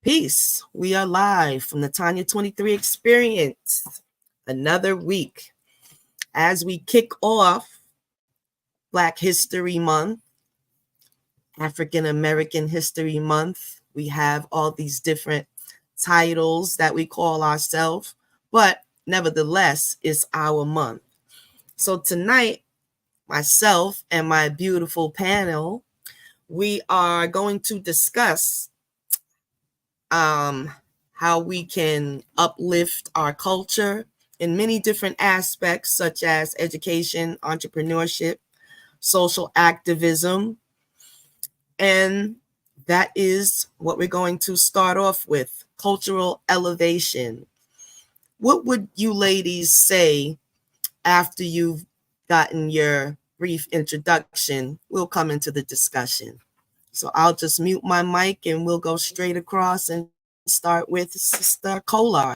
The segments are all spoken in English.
Peace. We are live from the Tanya 23 Experience. Another week. As we kick off Black History Month, African American History Month, we have all these different titles that we call ourselves, but nevertheless, it's our month. So tonight, myself and my beautiful panel, we are going to discuss how we can uplift our culture in many different aspects, such as education, entrepreneurship, social activism. And that is what we're going to start off with, cultural elevation. What would you ladies say after you've gotten your brief introduction? We'll come into the discussion. So I'll just mute my mic and we'll go straight across and start with Sister Kolar.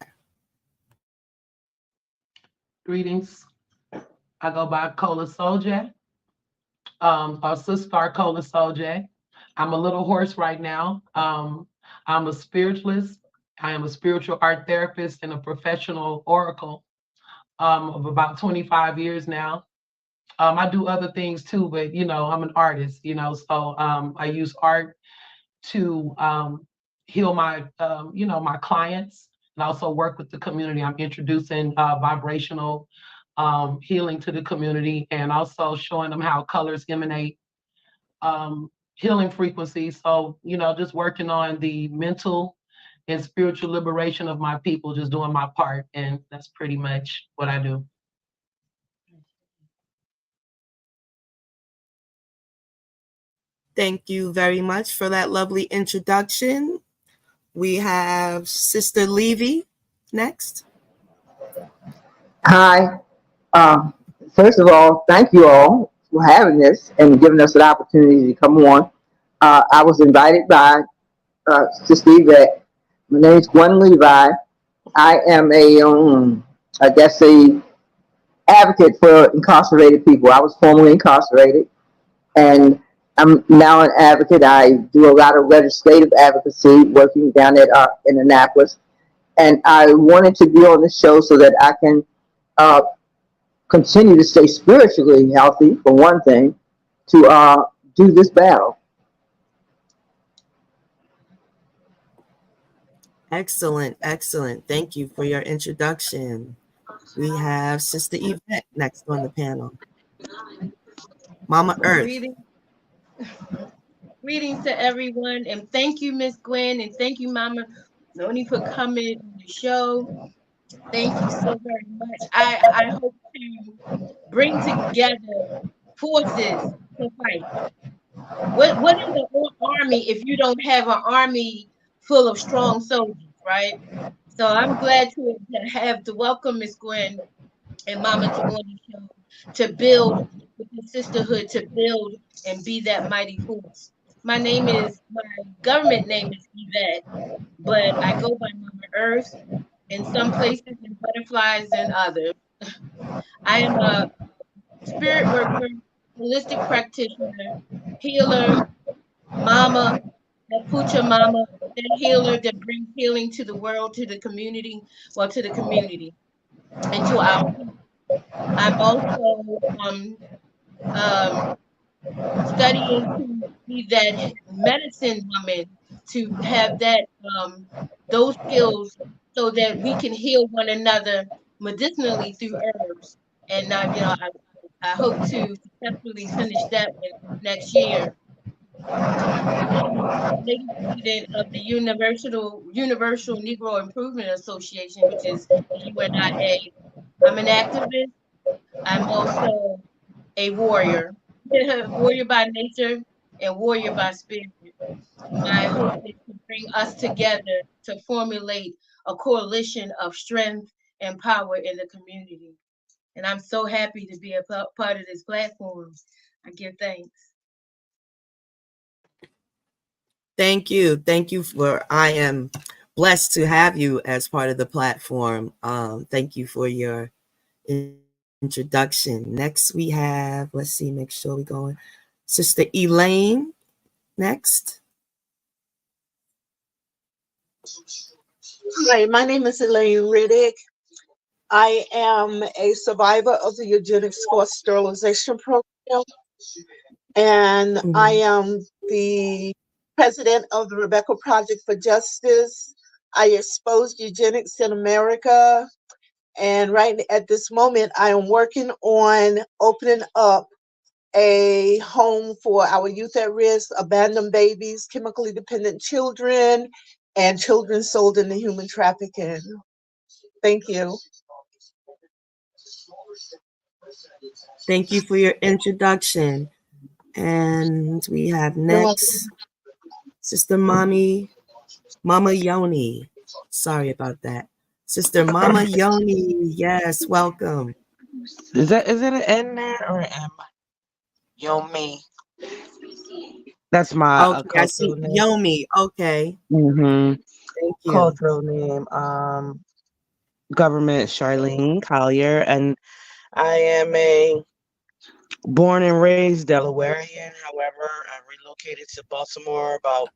Greetings. I go by Kola Soljay, or Sister Kola Soljay. I'm a little hoarse right now. I'm a spiritualist. I am a spiritual art therapist and a professional oracle of about 25 years now. I do other things too, but I'm an artist, so I use art to heal my my clients and also work with the community. I'm introducing vibrational healing to the community and also showing them how colors emanate healing frequencies. So just working on the mental and spiritual liberation of my people, just doing my part, and that's pretty much what I do. Thank you very much for that lovely introduction. We have Sister Levy next. Hi. First of all, thank you all for having this and giving us an opportunity to come on. I was invited by Sister Yvette. My name is Gwen Levi. I am I guess a advocate for incarcerated people. I was formerly incarcerated, and I'm now an advocate. I do a lot of legislative advocacy, working down at in Annapolis, and I wanted to be on the show so that I can continue to stay spiritually healthy, for one thing, to do this battle. Excellent, excellent. Thank you for your introduction. We have Sister Yvette next on the panel. Mama Earth. Greetings to everyone, and thank you, Miss Gwen, and thank you, Mama Noni, for coming on the show. Thank you so very much. I hope to bring together forces to fight. What is an army if you don't have an army full of strong soldiers, right? So I'm glad to have to welcome Miss Gwen and Mama to on the show to build with the sisterhood, to build and be that mighty force. My government name is Yvette, but I go by Mama Earth in some places and butterflies in others. I am a spirit worker, holistic practitioner, healer, mama, that Pucha mama, that healer that brings healing to the world, to the community, to the community and to our people. I'm also studying to be that medicine woman, to have that those skills so that we can heal one another medicinally through herbs. And I hope to successfully finish that next year. I'm the president of the Universal Negro Improvement Association, which is UNIA. I'm an activist. I'm also a warrior, warrior by nature and warrior by spirit. My hope is to bring us together to formulate a coalition of strength and power in the community. And I'm so happy to be a part of this platform. I give thanks. Thank you. Thank you I am blessed to have you as part of the platform. Thank you for your introduction. Next we have, let's see, make sure we're going. Sister Elaine next. Hi, my name is Elaine Riddick. I am a survivor of the eugenics forced sterilization program, and I Mhm. am the president of the Rebecca Project for Justice. I exposed eugenics in America, and right at this moment, I am working on opening up a home for our youth at risk, abandoned babies, chemically dependent children, and children sold into human trafficking. Thank you. Thank you for your introduction. And we have You're welcome. next Sister Mama Yoni. Sorry about that. Sister Mama Yoni. Yes, welcome. Is it an N there or an M? Yomi. That's my Okay, I see cultural name. Yomi. Okay, Mm-hmm. thank you. Cultural name. Government Charlene Collier, and I am a born and raised Delawarean. However, I relocated to Baltimore about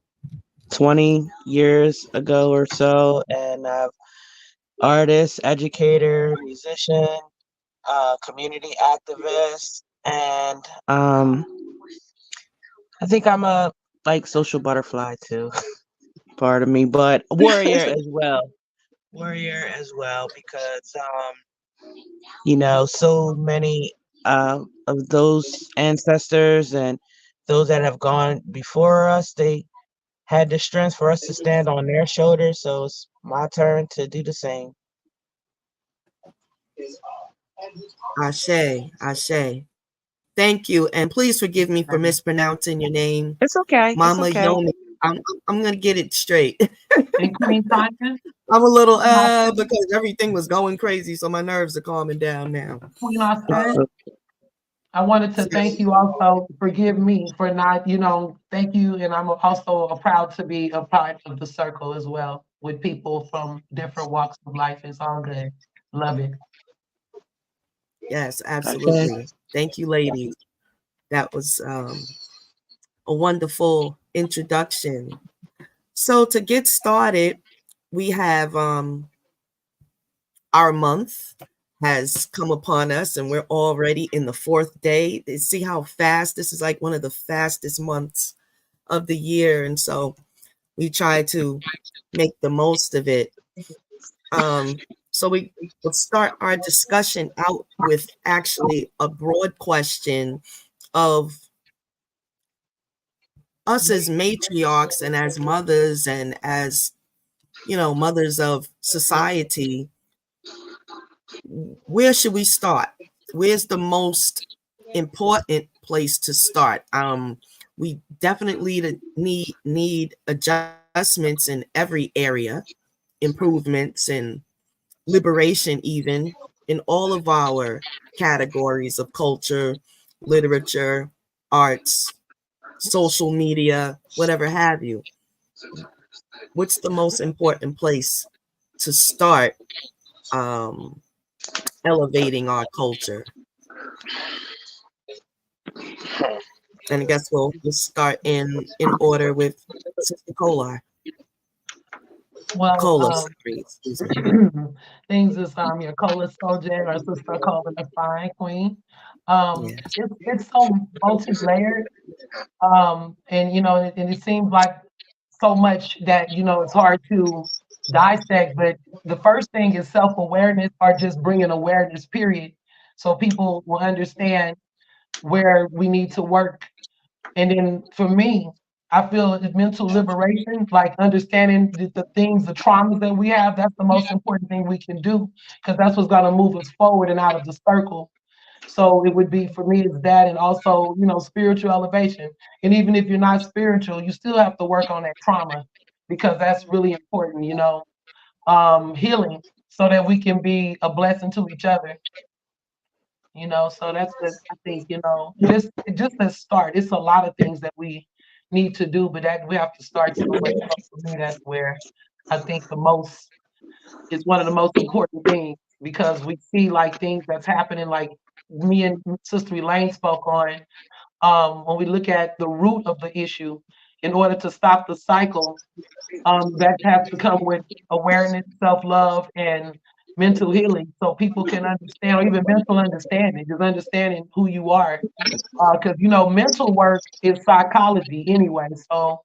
20 years ago or so, and artist, educator, musician, community activist, and I think I'm a like social butterfly too, part of me, but warrior as well. Warrior as well because so many of those ancestors and those that have gone before us, they had the strength for us to stand on their shoulders. So it's my turn to do the same. Ashe, Ashe. Thank you, and please forgive me for mispronouncing your name, It's okay. It's Mama okay. Yomi. I'm gonna get it straight. And Queen Tanya, I'm a little Queen Austin, because everything was going crazy, so my nerves are calming down now. Queen It's Austin, okay. I wanted to So, thank you also. Forgive me for not, thank you. And I'm also proud to be a part of the circle as well with people from different walks of life. It's all good. Love it. yes, Okay. absolutely. Thank you, ladies. That was a wonderful introduction. So to get started, we have our month has come upon us, and we're already in the fourth day. See how fast this is, like one of the fastest months of the year, and so we try to make the most of it. Um, so we will start our discussion out with actually a broad question of us as matriarchs and as mothers and as mothers of society. Where should we start? Where's the most important place to start? We definitely need adjustments in every area, improvements and liberation, even in all of our categories of culture, literature, arts, social media, whatever have you. What's the most important place to start um, elevating our culture? And I guess we'll start in order with Sister Kolar. Well, Cola, sorry, excuse me. things is your Cola Soldier or Sister Cola the Fine Queen. Yeah. It's so multi-layered. And and it seems like so much that it's hard to dissect. But the first thing is self-awareness, or just bringing awareness, period, so people will understand where we need to work. And then for me, I feel it's mental liberation, like understanding the things, the traumas that we have. That's the most important thing we can do, because that's what's going to move us forward and out of the circle. So it would be, for me, it's that, and also spiritual elevation. And even if you're not spiritual, you still have to work on that trauma, because that's really important. Healing, so that we can be a blessing to each other. So that's the, I think, just let's start. It's a lot of things that we need to do, but that we have to start somewhere. So for me, that's where I think the most is one of the most important things, because we see like things that's happening, like me and Sister Elaine spoke on. When we look at the root of the issue, in order to stop the cycle. That has to come with awareness, self-love, and mental healing, so people can understand, or even mental understanding, just understanding who you are. Because mental work is psychology anyway. So,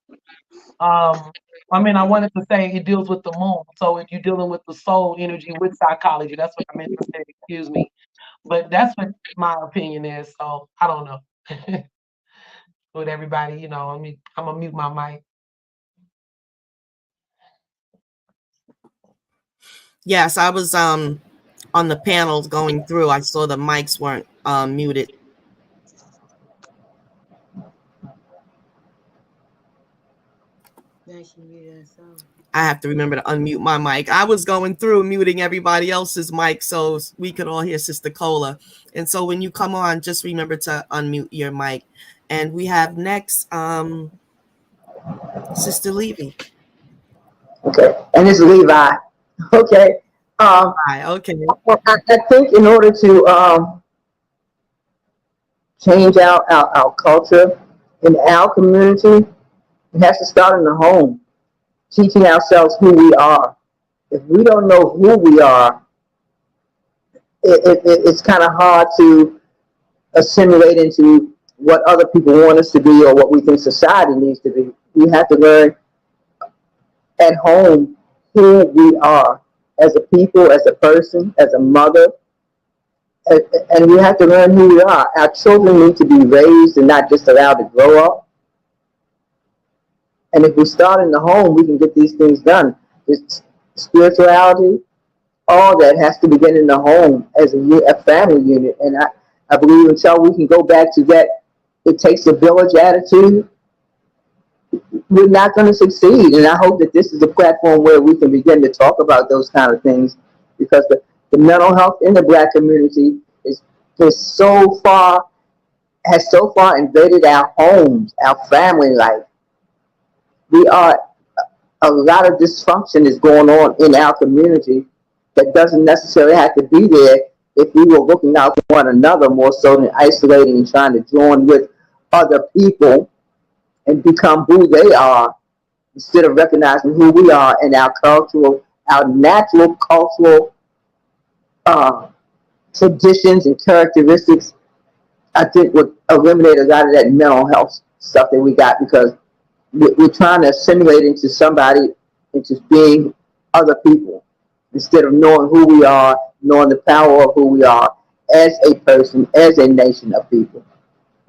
I wanted to say it deals with the moon. So if you're dealing with the soul energy with psychology, that's what I meant to say. Excuse me, but that's what my opinion is. So I don't know. With everybody, I'm gonna mute my mic. Yes, I was on the panels going through. I saw the mics weren't muted. Now she muted herself. I have to remember to unmute my mic. I was going through muting everybody else's mic so we could all hear Sister Cola. And so when you come on, just remember to unmute your mic. And we have next Sister Levy. Okay, and it's Levi. Okay. Hi, okay. I think in order to change our culture in our community, it has to start in the home, teaching ourselves who we are. If we don't know who we are, it's kind of hard to assimilate into what other people want us to be or what we think society needs to be. We have to learn at home who we are as a people, as a person, as a mother, and we have to learn who we are. Our children need to be raised and not just allowed to grow up. And if we start in the home, we can get these things done. It's spirituality, all that has to begin in the home as a family unit. And I believe until we can go back to that, it takes a village attitude, we're not going to succeed. And I hope that this is a platform where we can begin to talk about those kind of things, because the mental health in the Black community is so far, has so far invaded our homes, our family life. We are, a lot of dysfunction is going on in our community that doesn't necessarily have to be there if we were looking out for one another more so than isolating and trying to join with other people and become who they are, instead of recognizing who we are and our natural cultural uh, traditions and characteristics. I think would eliminate a lot of that mental health stuff that we got, because we're trying to assimilate into somebody, into being other people, instead of knowing who we are, knowing the power of who we are as a person, as a nation of people.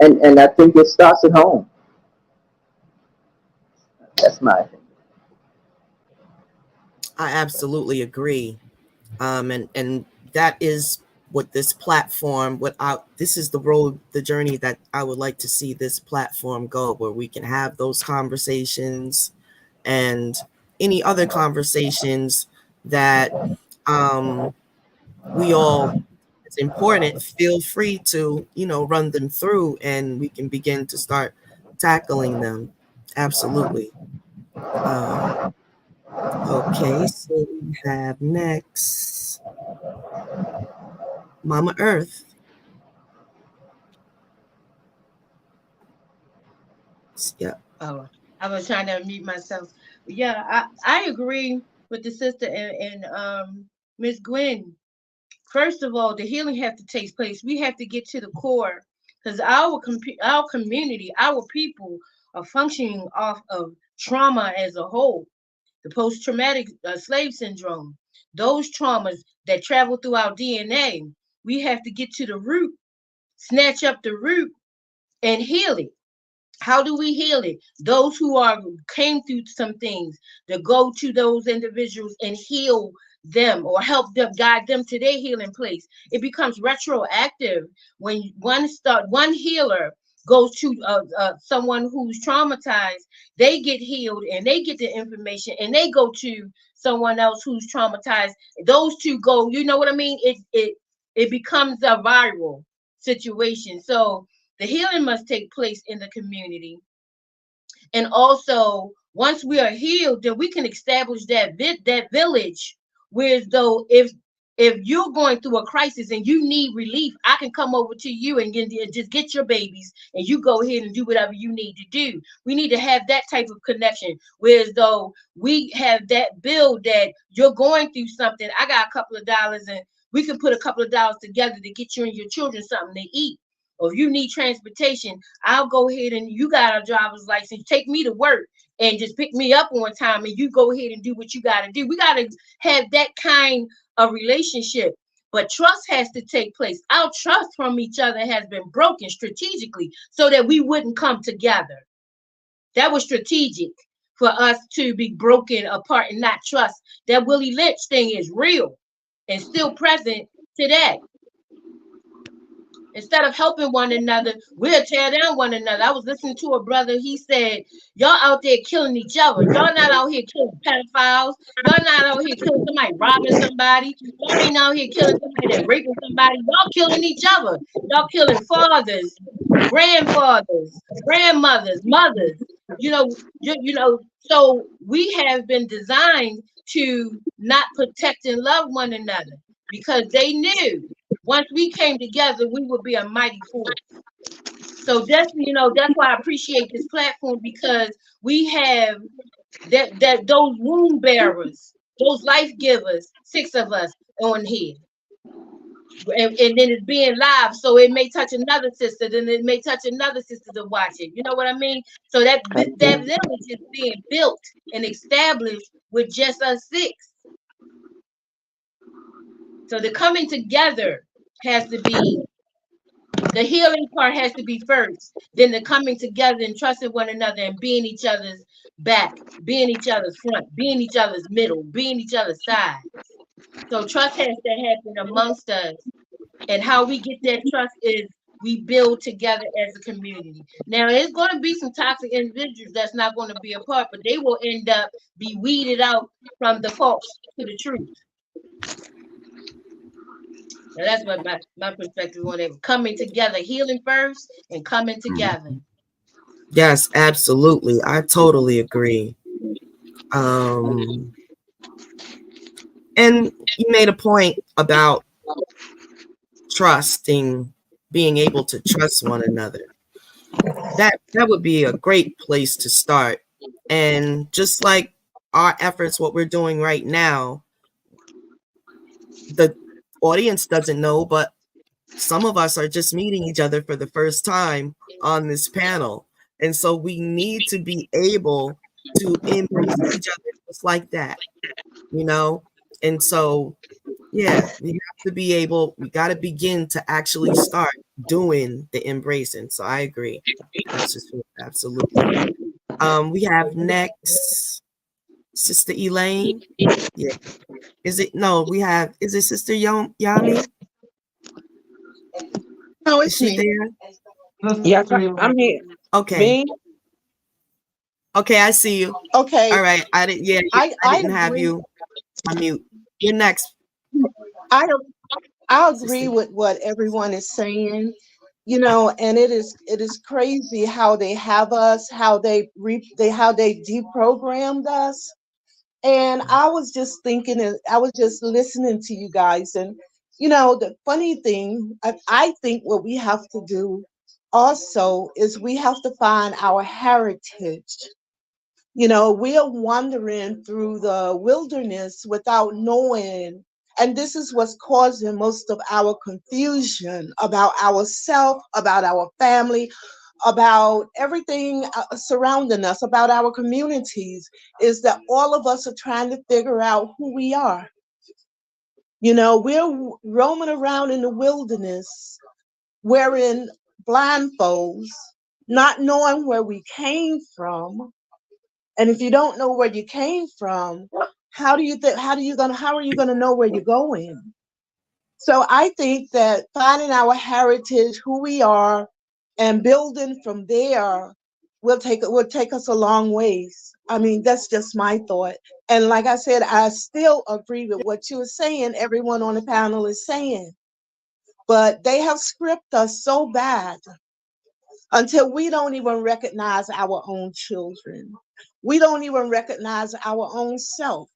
And I think it starts at home. That's my opinion. I absolutely agree. And that is what this platform, this is the road, the journey that I would like to see this platform go, where we can have those conversations and any other conversations that we all, it's important, feel free to, run them through and we can begin to start tackling them. Absolutely. Okay, so we have next Mama Earth. Yeah. Oh, I was trying to unmute myself. Yeah, I agree with the sister and Miss Gwen. First of all, the healing has to take place. We have to get to the core, because our community, our people are functioning off of trauma as a whole. The post-traumatic slave syndrome, those traumas that travel through our DNA. We have to get to the root, snatch up the root, and heal it. How do we heal it? Those who are came through some things, to go to those individuals and heal them or help them, guide them to their healing place. It becomes retroactive when one healer goes to someone who's traumatized. They get healed and they get the information, and they go to someone else who's traumatized. Those two go. You know what I mean? It becomes a viral situation. So the healing must take place in the community. And also, once we are healed, then we can establish that village. Whereas though, if If you're going through a crisis and you need relief, I can come over to you and just get your babies, and you go ahead and do whatever you need to do. We need to have that type of connection. Whereas though we have that bill that you're going through something, I got a couple of dollars and we can put a couple of dollars together to get you and your children something to eat. Or if you need transportation, I'll go ahead and you got a driver's license, take me to work and just pick me up on time, and you go ahead and do what you got to do. We got to have that kind of relationship. But trust has to take place. Our trust from each other has been broken strategically so that we wouldn't come together. That was strategic for us to be broken apart and not trust. That Willie Lynch thing is real and still present today. Instead of helping one another, we'll tear down one another. I was listening to a brother. He said, y'all out there killing each other. Y'all not out here killing pedophiles. Y'all not out here killing somebody, robbing somebody. Y'all ain't out here killing somebody that raping somebody. Y'all killing each other. Y'all killing fathers, grandfathers, grandmothers, mothers. So we have been designed to not protect and love one another because they knew once we came together, we would be a mighty force. So that's why I appreciate this platform, because we have that those wound bearers, those life givers, 6 of us on here. And then it's being live, so it may touch another sister, then it may touch another sister to watch it. You know what I mean? So that village is being built and established with just us 6. So the coming together has to be, the healing part has to be first, then the coming together and trusting one another and being each other's back, being each other's front, being each other's middle, being each other's side. So trust has to happen amongst us. And how we get that trust is we build together as a community. Now, there's going to be some toxic individuals that's not going to be a part, but they will end up be weeded out from the false to the truth. Now, that's what my perspective on it. Coming together, healing first and coming together. Yes, absolutely. I totally agree. And you made a point about trusting, being able to trust one another. That would be a great place to start. And just like our efforts, what we're doing right now, the audience doesn't know, but some of us are just meeting each other for the first time on this panel. And so we need to be able to embrace each other just like that, And so, yeah, we have to be able, we got to begin to actually start doing the embracing. So I agree. That's just absolutely. We have next Sister Elaine. Yeah. Is it Sister Yami? No, Is it's she me. there? Yeah, I'm here. Okay. Me? Okay, I see you. Okay. All right. I didn't have agree. you on mute. You're next. I agree Sister. with what everyone is saying, and it is crazy how they have us, how they deprogrammed us. And I was just thinking, and I was just listening to you guys, and the funny thing, I think what we have to do also is we have to find our heritage. We are wandering through the wilderness without knowing. And this is what's causing most of our confusion about ourselves, about our family, about everything surrounding us, about our communities, is that all of us are trying to figure out who we are. We're roaming around in the wilderness wearing blindfolds, not knowing where we came from. And if you don't know where you came from, how are you gonna know where you're going? So I think that finding our heritage, who we are, and building from there will take us a long ways. I mean, that's just my thought. And like I said, I still agree with what you were saying, everyone on the panel is saying. But they have scripted us so bad until we don't even recognize our own children. We don't even recognize our own self.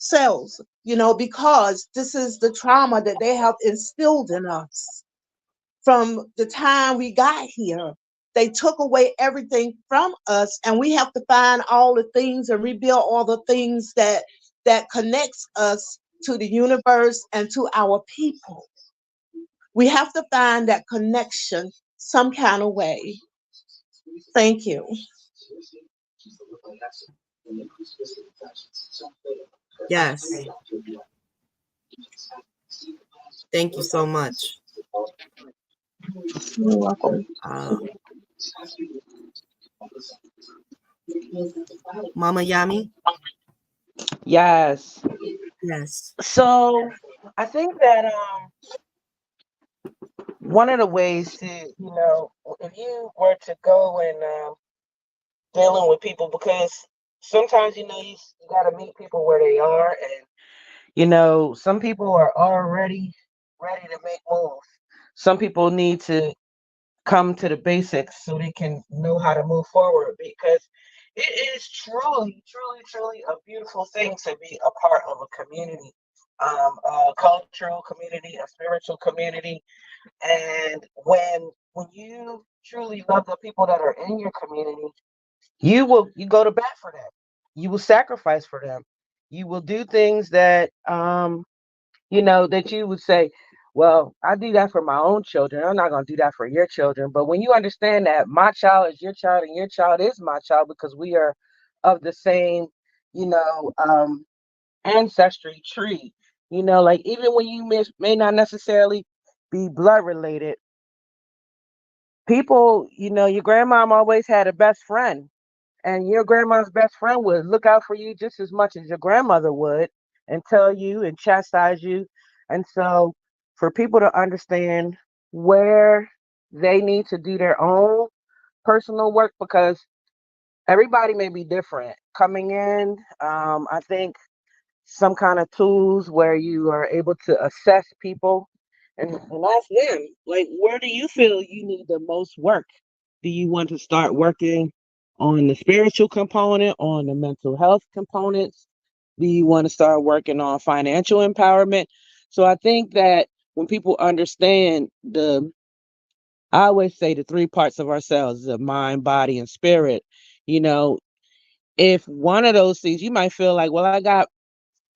selves, because this is the trauma that they have instilled in us from the time we got here. They took away everything from us, and we have to find all the things and rebuild all the things that connects us to the universe and to our people. We have to find that connection some kind of way. Thank you. Yes. Thank you so much. You're welcome. Uh, Mama Yami? Yes. Yes. So I think that one of the ways to, if you were to go and dealing with people, because sometimes you got to meet people where they are, and some people are already ready to make moves. Some people need to come to the basics so they can know how to move forward, because it is truly, truly, truly a beautiful thing to be a part of a community, a cultural community, a spiritual community. And when you truly love the people that are in your community, you go to bat for them. You will sacrifice for them. You will do things that that you would say, well, I do that for my own children. I'm not going to do that for your children. But when you understand that my child is your child and your child is my child, because we are of the same, you know, um, ancestry tree, like even when you may not necessarily be blood related, people, your grandmom always had a best friend, and your grandma's best friend would look out for you just as much as your grandmother would, and tell you and chastise you. And so for people to understand where they need to do their own personal work, because everybody may be different coming in, I think some kind of tools where you are able to assess people and ask them, like, where do you feel you need the most work? Do you want to start working on the spiritual component, on the mental health components? Do you want to start working on financial empowerment? So I think that when people understand I always say the three parts of ourselves, the mind, body, and spirit, you know, if one of those things, you might feel like, well, I got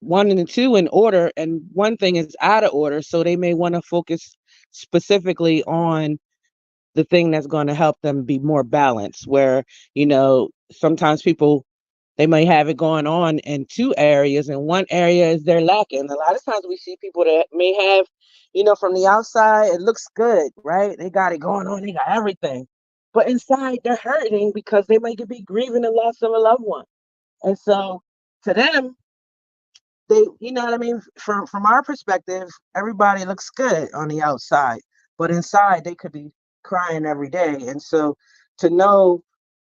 one and two in order, and one thing is out of order. So they may want to focus specifically on the thing that's going to help them be more balanced. Where, sometimes people, they may have it going on in two areas, and one area is they're lacking. A lot of times we see people that may have, from the outside, it looks good, right? They got it going on, they got everything. But inside, they're hurting because they may be grieving the loss of a loved one. And so to them, they, what I mean, from our perspective, everybody looks good on the outside, but inside they could be crying every day. And so to know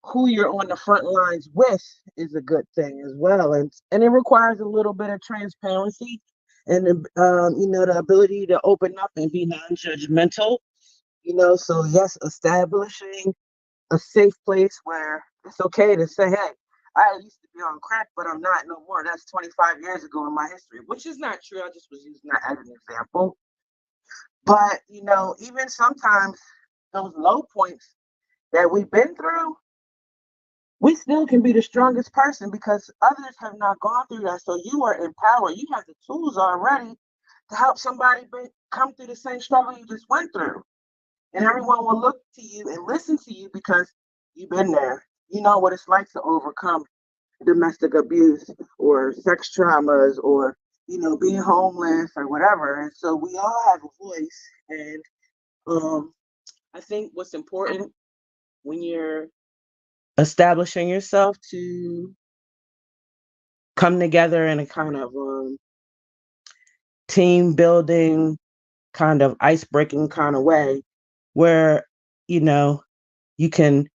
who you're on the front lines with is a good thing as well. And it requires a little bit of transparency and the ability to open up and be non-judgmental. So yes, establishing a safe place where it's okay to say, hey, I used to be on crack, but I'm not no more. That's 25 years ago in my history, which is not true. I just was using that as an example. But, even sometimes those low points that we've been through, we still can be the strongest person because others have not gone through that. So you are empowered. You have the tools already to help somebody come through the same struggle you just went through. And everyone will look to you and listen to you because you've been there. You know what it's like to overcome domestic abuse or sex traumas or, being homeless or whatever. And so we all have a voice. And I think what's important when you're establishing yourself to come together in a kind of team building, kind of ice breaking kind of way where, you can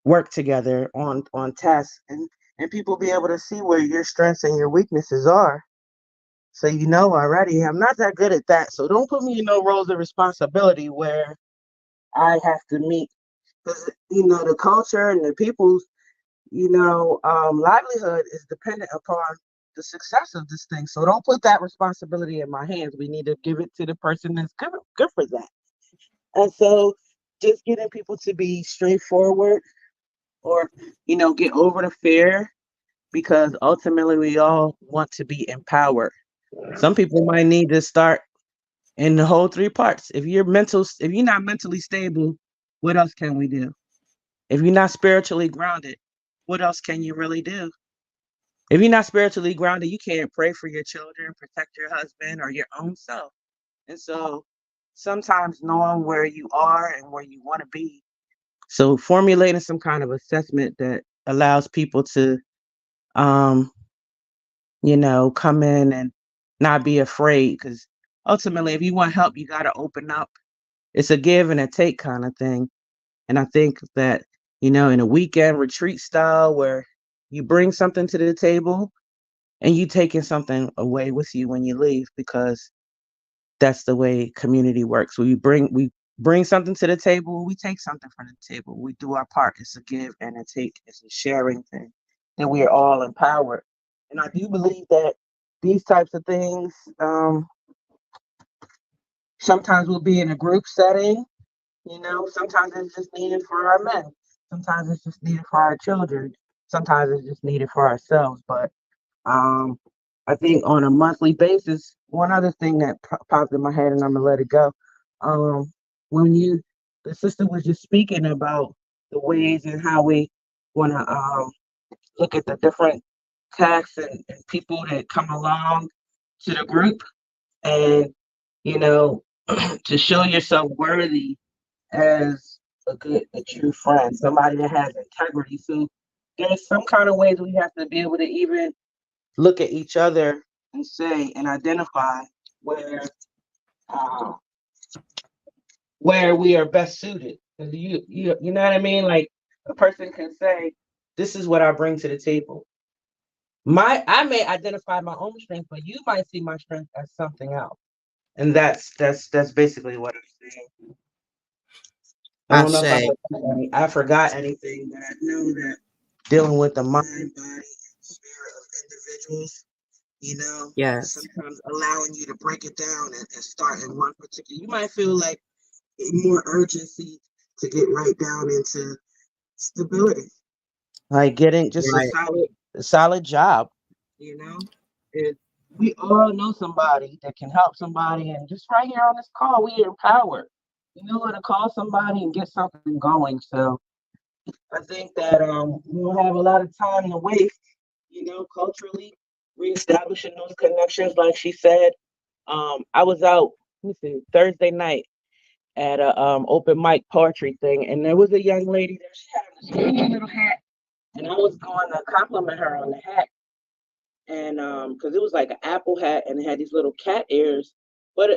work together on tasks, and people be able to see where your strengths and your weaknesses are. So already I'm not that good at that. So don't put me in no roles of responsibility where I have to meet, because the culture and the people's livelihood is dependent upon the success of this thing. So don't put that responsibility in my hands. We need to give it to the person that's good for that. And so just getting people to be straightforward or, get over the fear, because ultimately we all want to be empowered. Some people might need to start in the whole three parts. If you're not mentally stable, what else can we do? If you're not spiritually grounded, what else can you really do? If you're not spiritually grounded, you can't pray for your children, protect your husband or your own self. And so sometimes knowing where you are and where you want to be. So formulating some kind of assessment that allows people to um, come in and not be afraid. Because ultimately, if you want help, you got to open up. It's a give and a take kind of thing. And I think that, in a weekend retreat style where you bring something to the table and you taking something away with you when you leave, because that's the way community works. We bring something to the table, we take something from the table. We do our part. It's a give and a take. It's a sharing thing. And we are all empowered. And I do believe that these types of things sometimes will be in a group setting. Sometimes it's just needed for our men. Sometimes it's just needed for our children. Sometimes it's just needed for ourselves. But um, I think on a monthly basis, one other thing that popped in my head, and I'm gonna let it go. Um, when the sister was just speaking about the ways and how we want to look at the different tasks and people that come along to the group, and you know, to show yourself worthy as a true friend, somebody that has integrity. So there's some kind of ways we have to be able to even look at each other and say and identify where uh, where we are best suited. 'Cause you know what I mean? Like a person can say, "This is what I bring to the table." I may identify my own strength, but you might see my strength as something else, and that's basically what I'm saying. I don't know if Ashe. I forgot anything, but I know that dealing with the mind, body, and spirit of individuals, Yes. sometimes allowing you to break it down and start in one particular, you might feel like more urgency to get right down into stability. Like getting just Right. a solid job, you know? And we all know somebody that can help somebody, and just right here on this call, we empowered. You know how to call somebody and get something going. So I think that we don't have a lot of time to waste, culturally reestablishing those connections, like she said. I was out, let me see, Thursday night at a open mic poetry thing, and there was a young lady there. She had on this cute little hat, and I was going to compliment her on the hat, and because it was like an apple hat, and it had these little cat ears,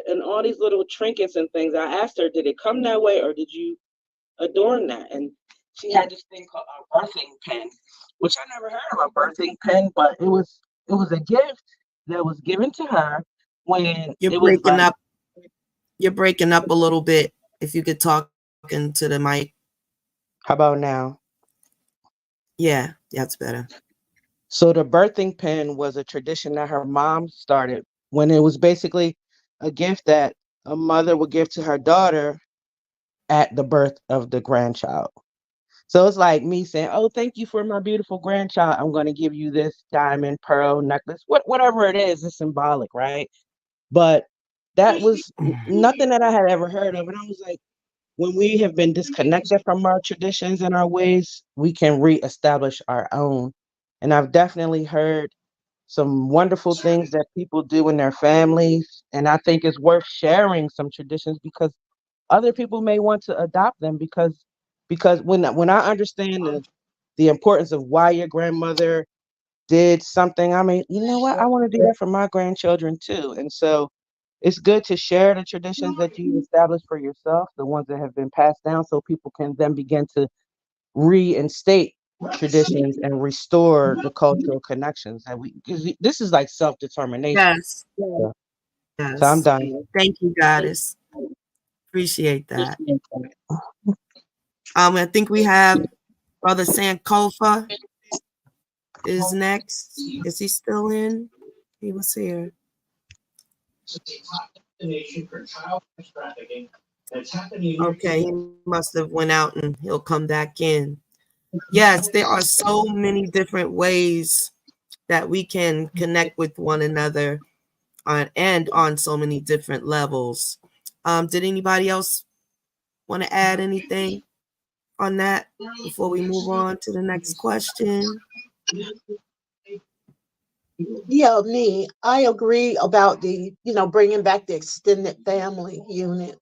and all these little trinkets and things. I asked her, did it come that way, or did you adorn that? And she had this thing called a birthing pen, which I never heard of a birthing pen, but it was a gift that was given to her when You're it was breaking like, up. You're breaking up a little bit. If you could talk into the mic. how about now? Yeah, that's better. So the birthing pen was a tradition that her mom started when it was basically a gift that a mother would give to her daughter at the birth of the grandchild. So it's like me saying, "Oh, thank you for my beautiful grandchild. I'm going to give you this diamond pearl necklace, whatever it is. It's symbolic, right?" But that was nothing that I had ever heard of, and I was like, when we have been disconnected from our traditions and our ways, we can reestablish our own. And I've definitely heard some wonderful things that people do in their families. And I think it's worth sharing some traditions because other people may want to adopt them because when I understand the importance of why your grandmother did something, I mean, you know what? I want to do that for my grandchildren too. And so it's good to share the traditions that you established for yourself, the ones that have been passed down, so people can then begin to reinstate traditions and restore the cultural connections that we, because this is like self-determination. Yes. So, so I'm Yes. done. Thank you, Goddess. Appreciate that. I think we have Brother Sankofa. is next. Is he still in? He was here. Okay, he must have went out and he'll come back in. Yes, there are so many different ways that we can connect with one another and on so many different levels. Did anybody else want to add anything on that before we move on to the next question? Yeah, me. I agree about the, bringing back the extended family unit.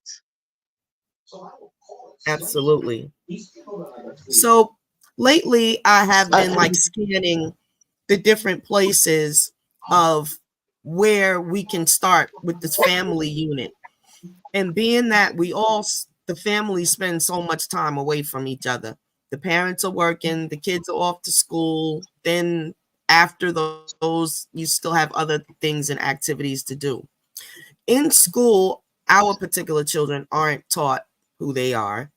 Absolutely. So lately I have been Uh, like scanning the different places of where we can start with this family unit. And being that the family spend so much time away from each other. The parents are working, the kids are off to school. Then after those, you still have other things and activities to do. In school, our particular children aren't taught who they are,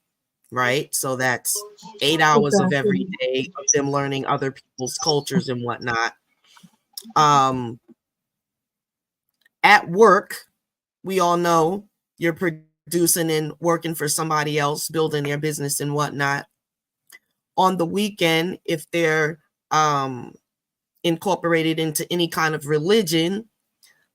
right? So that's 8 hours of every exactly. day of them learning other people's cultures and whatnot. Um, at work, we all know you're producing and working for somebody else, building their business and whatnot. On the weekend, if they're um, incorporated into any kind of religion,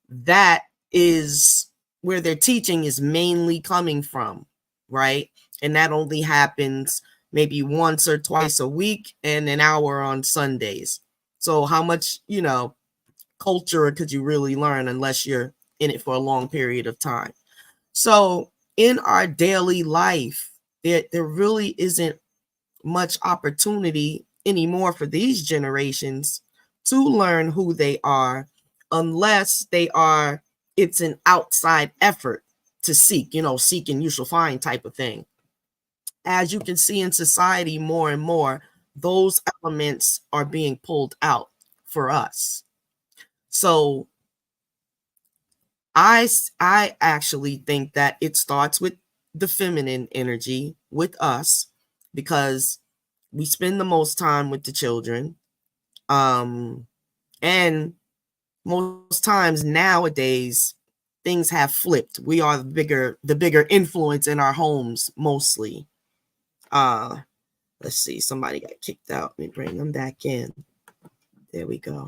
that is where their teaching is mainly coming from, right? And that only happens maybe once or twice a week and an hour on Sundays. So how much, culture could you really learn unless you're in it for a long period of time? So in our daily life, there really isn't much opportunity anymore for these generations to learn who they are unless it's an outside effort to seek, seek and you shall find type of thing. As you can see in society more and more, those elements are being pulled out for us. So I actually think that it starts with the feminine energy with us because we spend the most time with the children. And most times nowadays things have flipped. We are the bigger influence in our homes mostly. Uh let's see, somebody got kicked out. Let me bring them back in. There we go.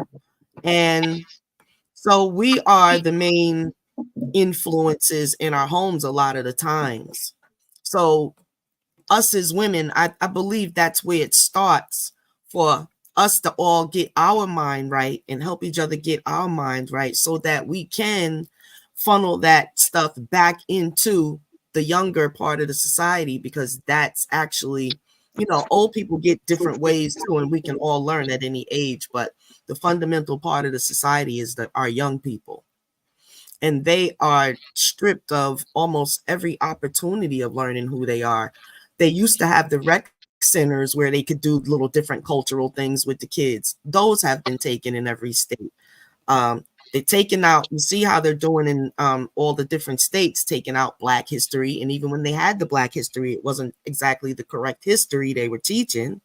And so we are the main influences in our homes a lot of the times. So us as women, I believe that's where it starts for us to all get our mind right and help each other get our mind right so that we can funnel that stuff back into the younger part of the society, because that's actually, old people get different ways too, and we can all learn at any age. But the fundamental part of the society is that our young people, and they are stripped of almost every opportunity of learning who they are. They used to have the rec centers where they could do little different cultural things with the kids. Those have been taken in every state. They're taken out. You see how they're doing in all the different states, taking out Black history. And even when they had the Black history, it wasn't exactly the correct history they were teaching.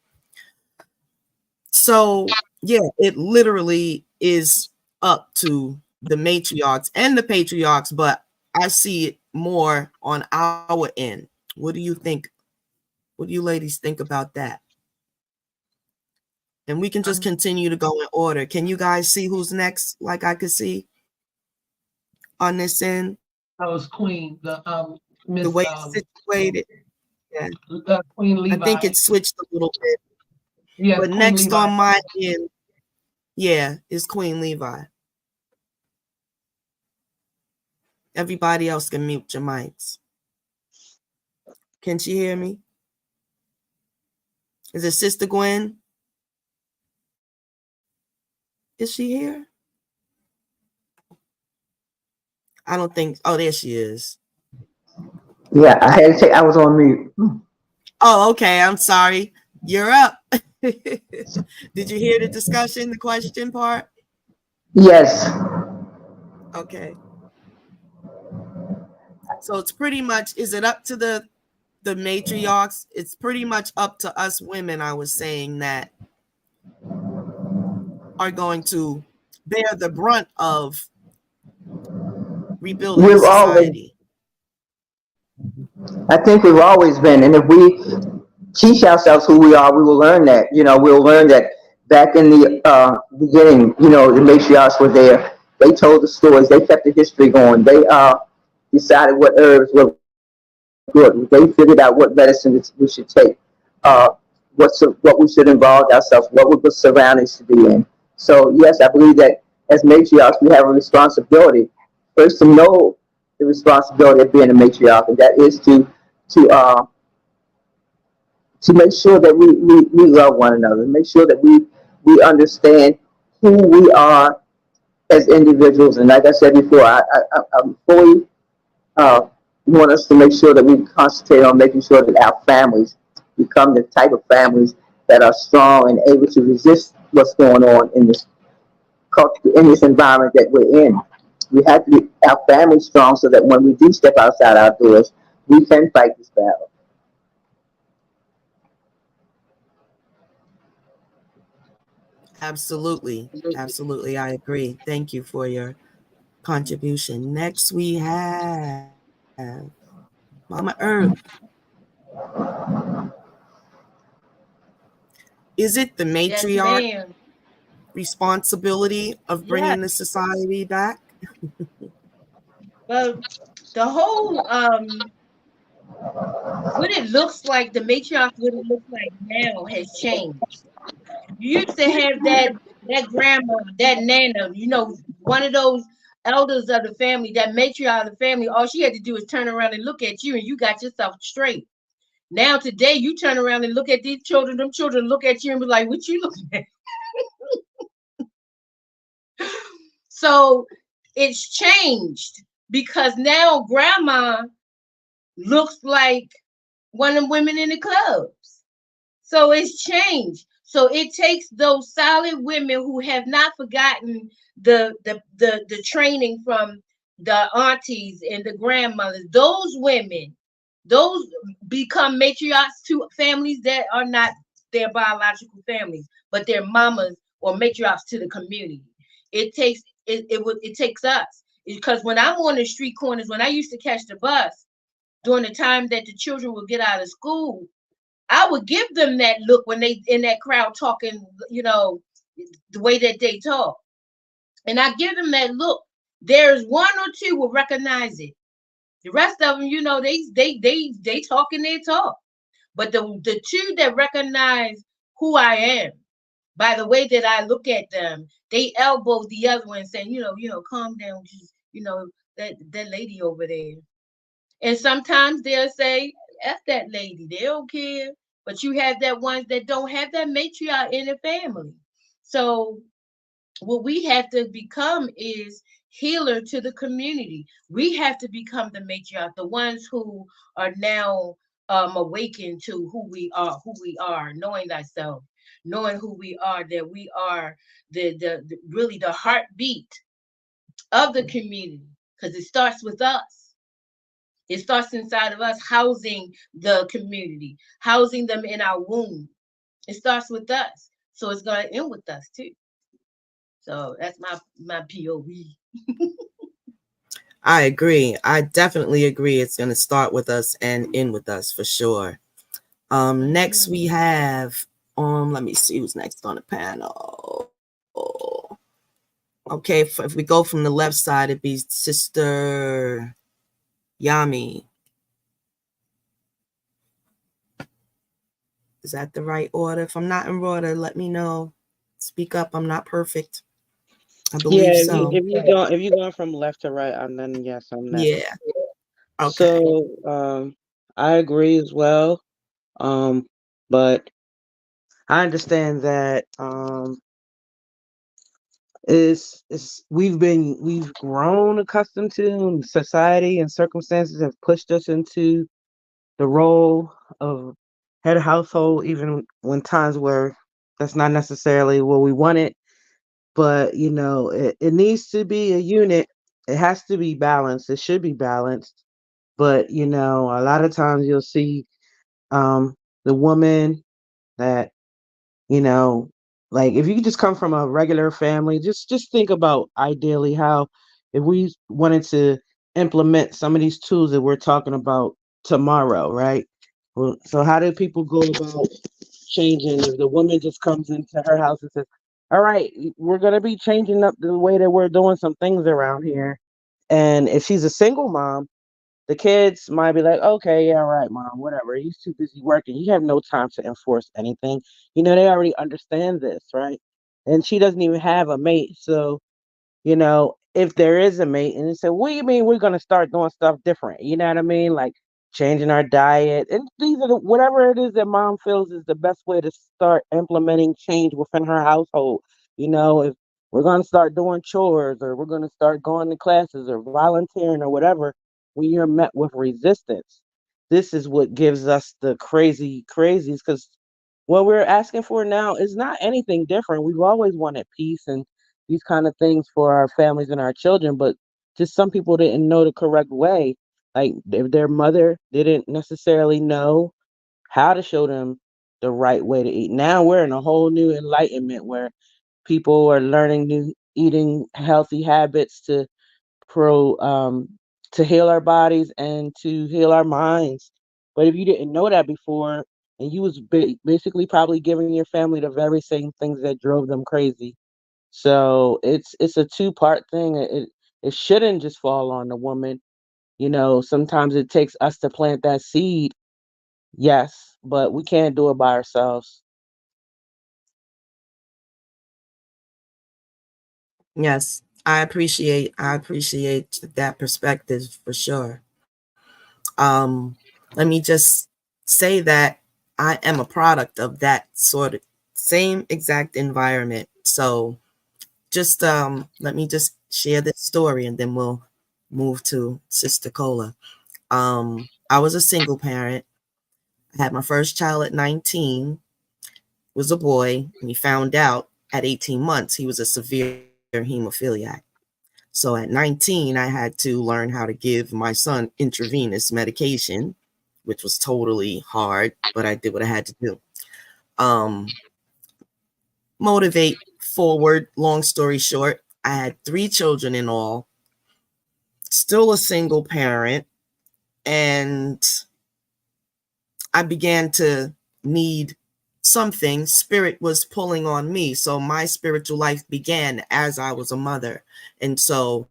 So, yeah, it literally is up to the matriarchs and the patriarchs, but I see it more on our end. What do you think? What do you ladies think about that? And we can just Um, continue to go in order. Can you guys see who's next? Like I could see on this end, that was Queen, the the Miss way it's situated. Yeah, Queen I think Levi. it switched a little bit. Yes, But Queen next Levi. on my end, yeah, is Queen Levi. Everybody else can mute your mics. Can she hear me? Is it Sister Gwen? Is she here? I don't think. Oh, there she is. Yeah, I had to say I was on mute. Oh, okay. I'm sorry. You're up. Did you hear the discussion, the question part? Yes. Okay. So it's pretty much, is it up to the matriarchs? It's pretty much up to us women. I was saying that are going to bear the brunt of rebuilding the We've always, society. I think we've always been, and if we teach ourselves who we are, we will learn that. We'll learn that back in the beginning, the matriarchs were there. They told the stories. They kept the history going. They decided what herbs were good. They figured out what medicine we should take. What we should involve ourselves. What would the surroundings to be in. So yes, I believe that as matriarchs, we have a responsibility first to know the responsibility of being a matriarch, and that is to uh, to make sure that we love one another, make sure that we understand who we are as individuals. And like I said before, I'm fully uh, want us to make sure that we concentrate on making sure that our families become the type of families that are strong and able to resist what's going on in this culture, in this environment that we're in. We have to be our family strong so that when we do step outside our doors, we can fight this battle. Absolutely. Absolutely. I agree. Thank you for your contribution. Next, we have Mama Herb. Is it the Yes, matriarch ma'am. responsibility of Yes. bringing the society back? Well, the whole what it looks like, the matriarch, what it looks like now has changed. You used to have that grandma, that nana, one of those elders of the family, that matriarch of the family. All she had to do is turn around and look at you, and you got yourself straight. Now today, you turn around and look at these children. Them children look at you and be like, "What you looking at?" So it's changed because now grandma looks like one of the women in the clubs. So it's changed. So it takes those solid women who have not forgotten the training from the aunties and the grandmothers. Those women, those become matriarchs to families that are not their biological families, but their mamas or matriarchs to the community. It takes it takes us, because when I'm on the street corners, when I used to catch the bus during the time that the children would get out of school, I would give them that look when they in that crowd talking, the way that they talk. And I give them that look. There's one or two will recognize it. The rest of them, they talking their talk. But the two that recognize who I am by the way that I look at them, they elbow the other one saying, calm down, just, that lady over there. And sometimes they'll say, F that lady, they don't care. But you have that ones that don't have that matriarch in the family. So what we have to become is healer to the community. We have to become the matriarch, the ones who are now awakened to who we are, knowing thyself, knowing who we are, that we are the really the heartbeat of the community, because it starts with us. It starts inside of us, housing the community, housing them in our womb. It starts with us. So it's going to end with us too. So that's my POV. I agree. I definitely agree. It's going to start with us and end with us for sure. Next we have let me see who's next on the panel. Okay, if we go from the left side, it'd be Sister Yami. Is that the right order? If I'm not in order, let me know. Speak up. I'm not perfect. I Yeah, believe so. if you going from left to right, and then yes, I'm next. Yeah. Okay. So I agree as well. But I understand that is we've grown accustomed to, and society and circumstances have pushed us into the role of head of household, even when times where that's not necessarily what we wanted. But it needs to be a unit. It has to be balanced. It should be balanced. But a lot of times you'll see um the woman that you know Like if you just come from a regular family, just think about ideally how if we wanted to implement some of these tools that we're talking about tomorrow, right? Well, so how do people go about changing if the woman just comes into her house and says, all right, we're gonna be changing up the way that we're doing some things around here. And if she's a single mom, the kids might be like, okay, yeah, right, mom, whatever. He's too busy working. You have no time to enforce anything. They already understand this, right? And she doesn't even have a mate. So if there is a mate and they say, what do you mean we're gonna start doing stuff different? You know what I mean? Like changing our diet. And these are whatever it is that mom feels is the best way to start implementing change within her household. If we're gonna start doing chores or we're gonna start going to classes or volunteering or whatever, when you're met with resistance, this is what gives us the crazies because what we're asking for now is not anything different. We've always wanted peace and these kind of things for our families and our children, but just some people didn't know the correct way. Like if their mother didn't necessarily know how to show them the right way to eat. Now we're in a whole new enlightenment where people are learning new eating healthy habits to heal our bodies and to heal our minds. But if you didn't know that before, and you was basically probably giving your family the very same things that drove them crazy, so it's a two-part thing. It shouldn't just fall on the woman. Sometimes it takes us to plant that seed, yes, but we can't do it by ourselves. Yes, I appreciate that perspective for sure. Let me just say that I am a product of that sort of same exact environment. So just let me just share this story and then we'll move to Sister Cola. I was a single parent. I had my first child at 19, was a boy, and he found out at 18 months he was a severe hemophiliac. So at 19, I had to learn how to give my son intravenous medication, which was totally hard, but I did what I had to do. Um, Motivate forward, long story short, I had 3 children in all, still a single parent, and I began to need something. Spirit was pulling on me. So my spiritual life began as I was a mother. And so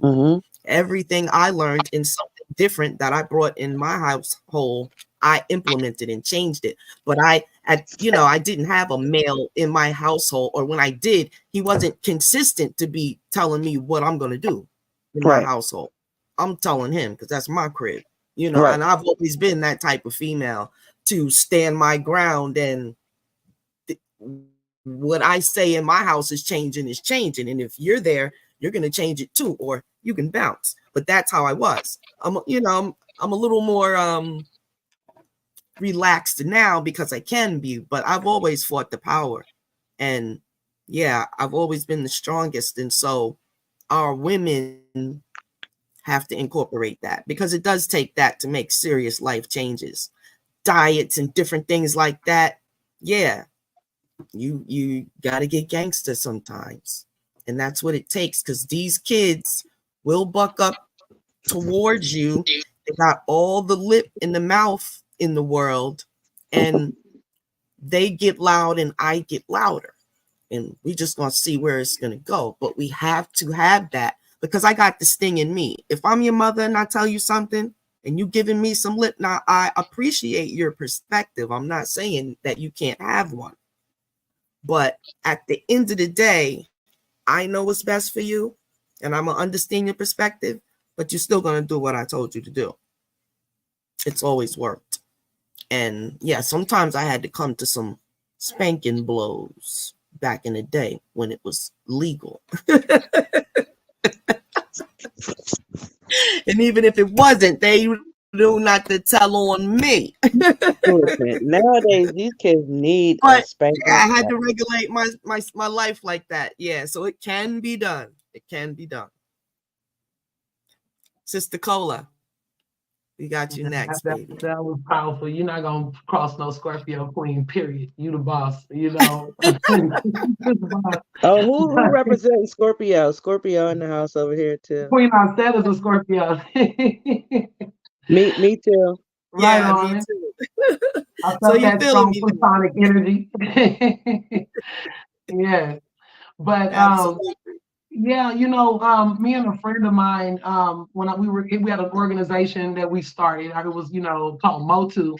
Mm-hmm. everything I learned in something different that I brought in my household, I implemented and changed it. But I didn't have a male in my household, or when I did, he wasn't consistent to be telling me what I'm going to do in my Right, household. I'm telling him because that's my crib, right, and I've always been that type of female to stand my ground, and what I say in my house is changing. And if you're there, you're going to change it too, or you can bounce. But that's how I was. I'm a little more relaxed now because I can be, but I've always fought the power. And yeah, I've always been the strongest. And so our women have to incorporate that because it does take that to make serious life changes. Diets and different things like that. Yeah, you got to get gangster sometimes, and that's what it takes because these kids will buck up towards you. They got all the lip and the mouth in the world, and they get loud and I get louder, and we just gonna see where it's gonna go. But we have to have that because I got this thing in me. If I'm your mother and I tell you something and you giving me some lip, now I appreciate your perspective. I'm not saying that you can't have one, but at the end of the day, I know what's best for you and I'm going to understand your perspective, but you're still going to do what I told you to do. It's always worked. And yeah, sometimes I had to come to some spanking blows back in the day when it was legal. And even if it wasn't, they knew not to tell on me. listen, nowadays these kids need a But spanking. I had to regulate my life like that. Yeah, so it can be done. It can be done. Sister Cola, We got you next, That, baby. that was powerful. You're not gonna cross no Scorpio queen. Period. You the boss. You know. Oh, who represents Scorpio? Scorpio in the house over here too. Queen I said is a Scorpio. Me too. Right Yeah, me on it. too. I So felt you that feeling strong me then? platonic energy. Yeah. But Absolutely. yeah, me and a friend of mine, when we had an organization that we started. It was, called Motu,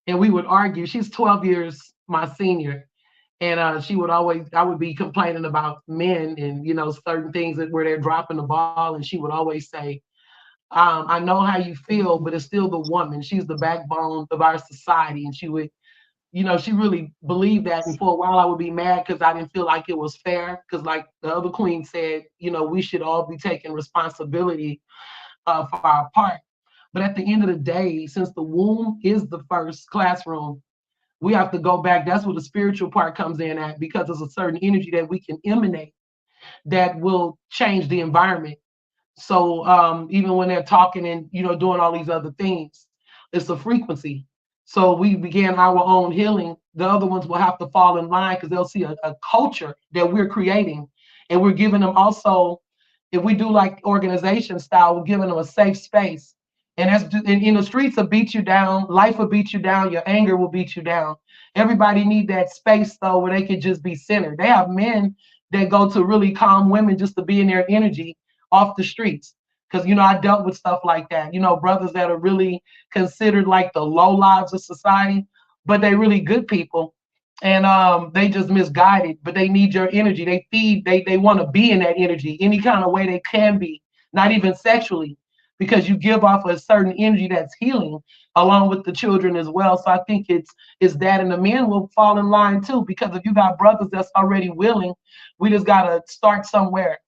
and we would argue. She's 12 years my senior, and I would be complaining about men and certain things where they're dropping the ball, and she would always say, "I know how you feel, but it's still the woman. She's the backbone of our society," and she really believed that. And for a while, I would be mad because I didn't feel like it was fair. Because, like the other queen said, we should all be taking responsibility for our part. But at the end of the day, since the womb is the first classroom, we have to go back. That's where the spiritual part comes in at, because there's a certain energy that we can emanate that will change the environment. So even when they're talking and doing all these other things, it's a frequency. So we began our own healing. The other ones will have to fall in line because they'll see a culture that we're creating, and we're giving them also. If we do like organization style, we're giving them a safe space. And in the streets will beat you down, life will beat you down, your anger will beat you down. Everybody need that space though where they can just be centered. They have men that go to really calm women just to be in their energy off the streets. Because I dealt with stuff like that. Brothers that are really considered like the low lives of society, but they really good people, and they just misguided. But they need your energy. They feed. They want to be in that energy any kind of way they can be, not even sexually, because you give off a certain energy that's healing, along with the children as well. So I think it's that, and the men will fall in line too, because if you got brothers that's already willing, we just gotta start somewhere,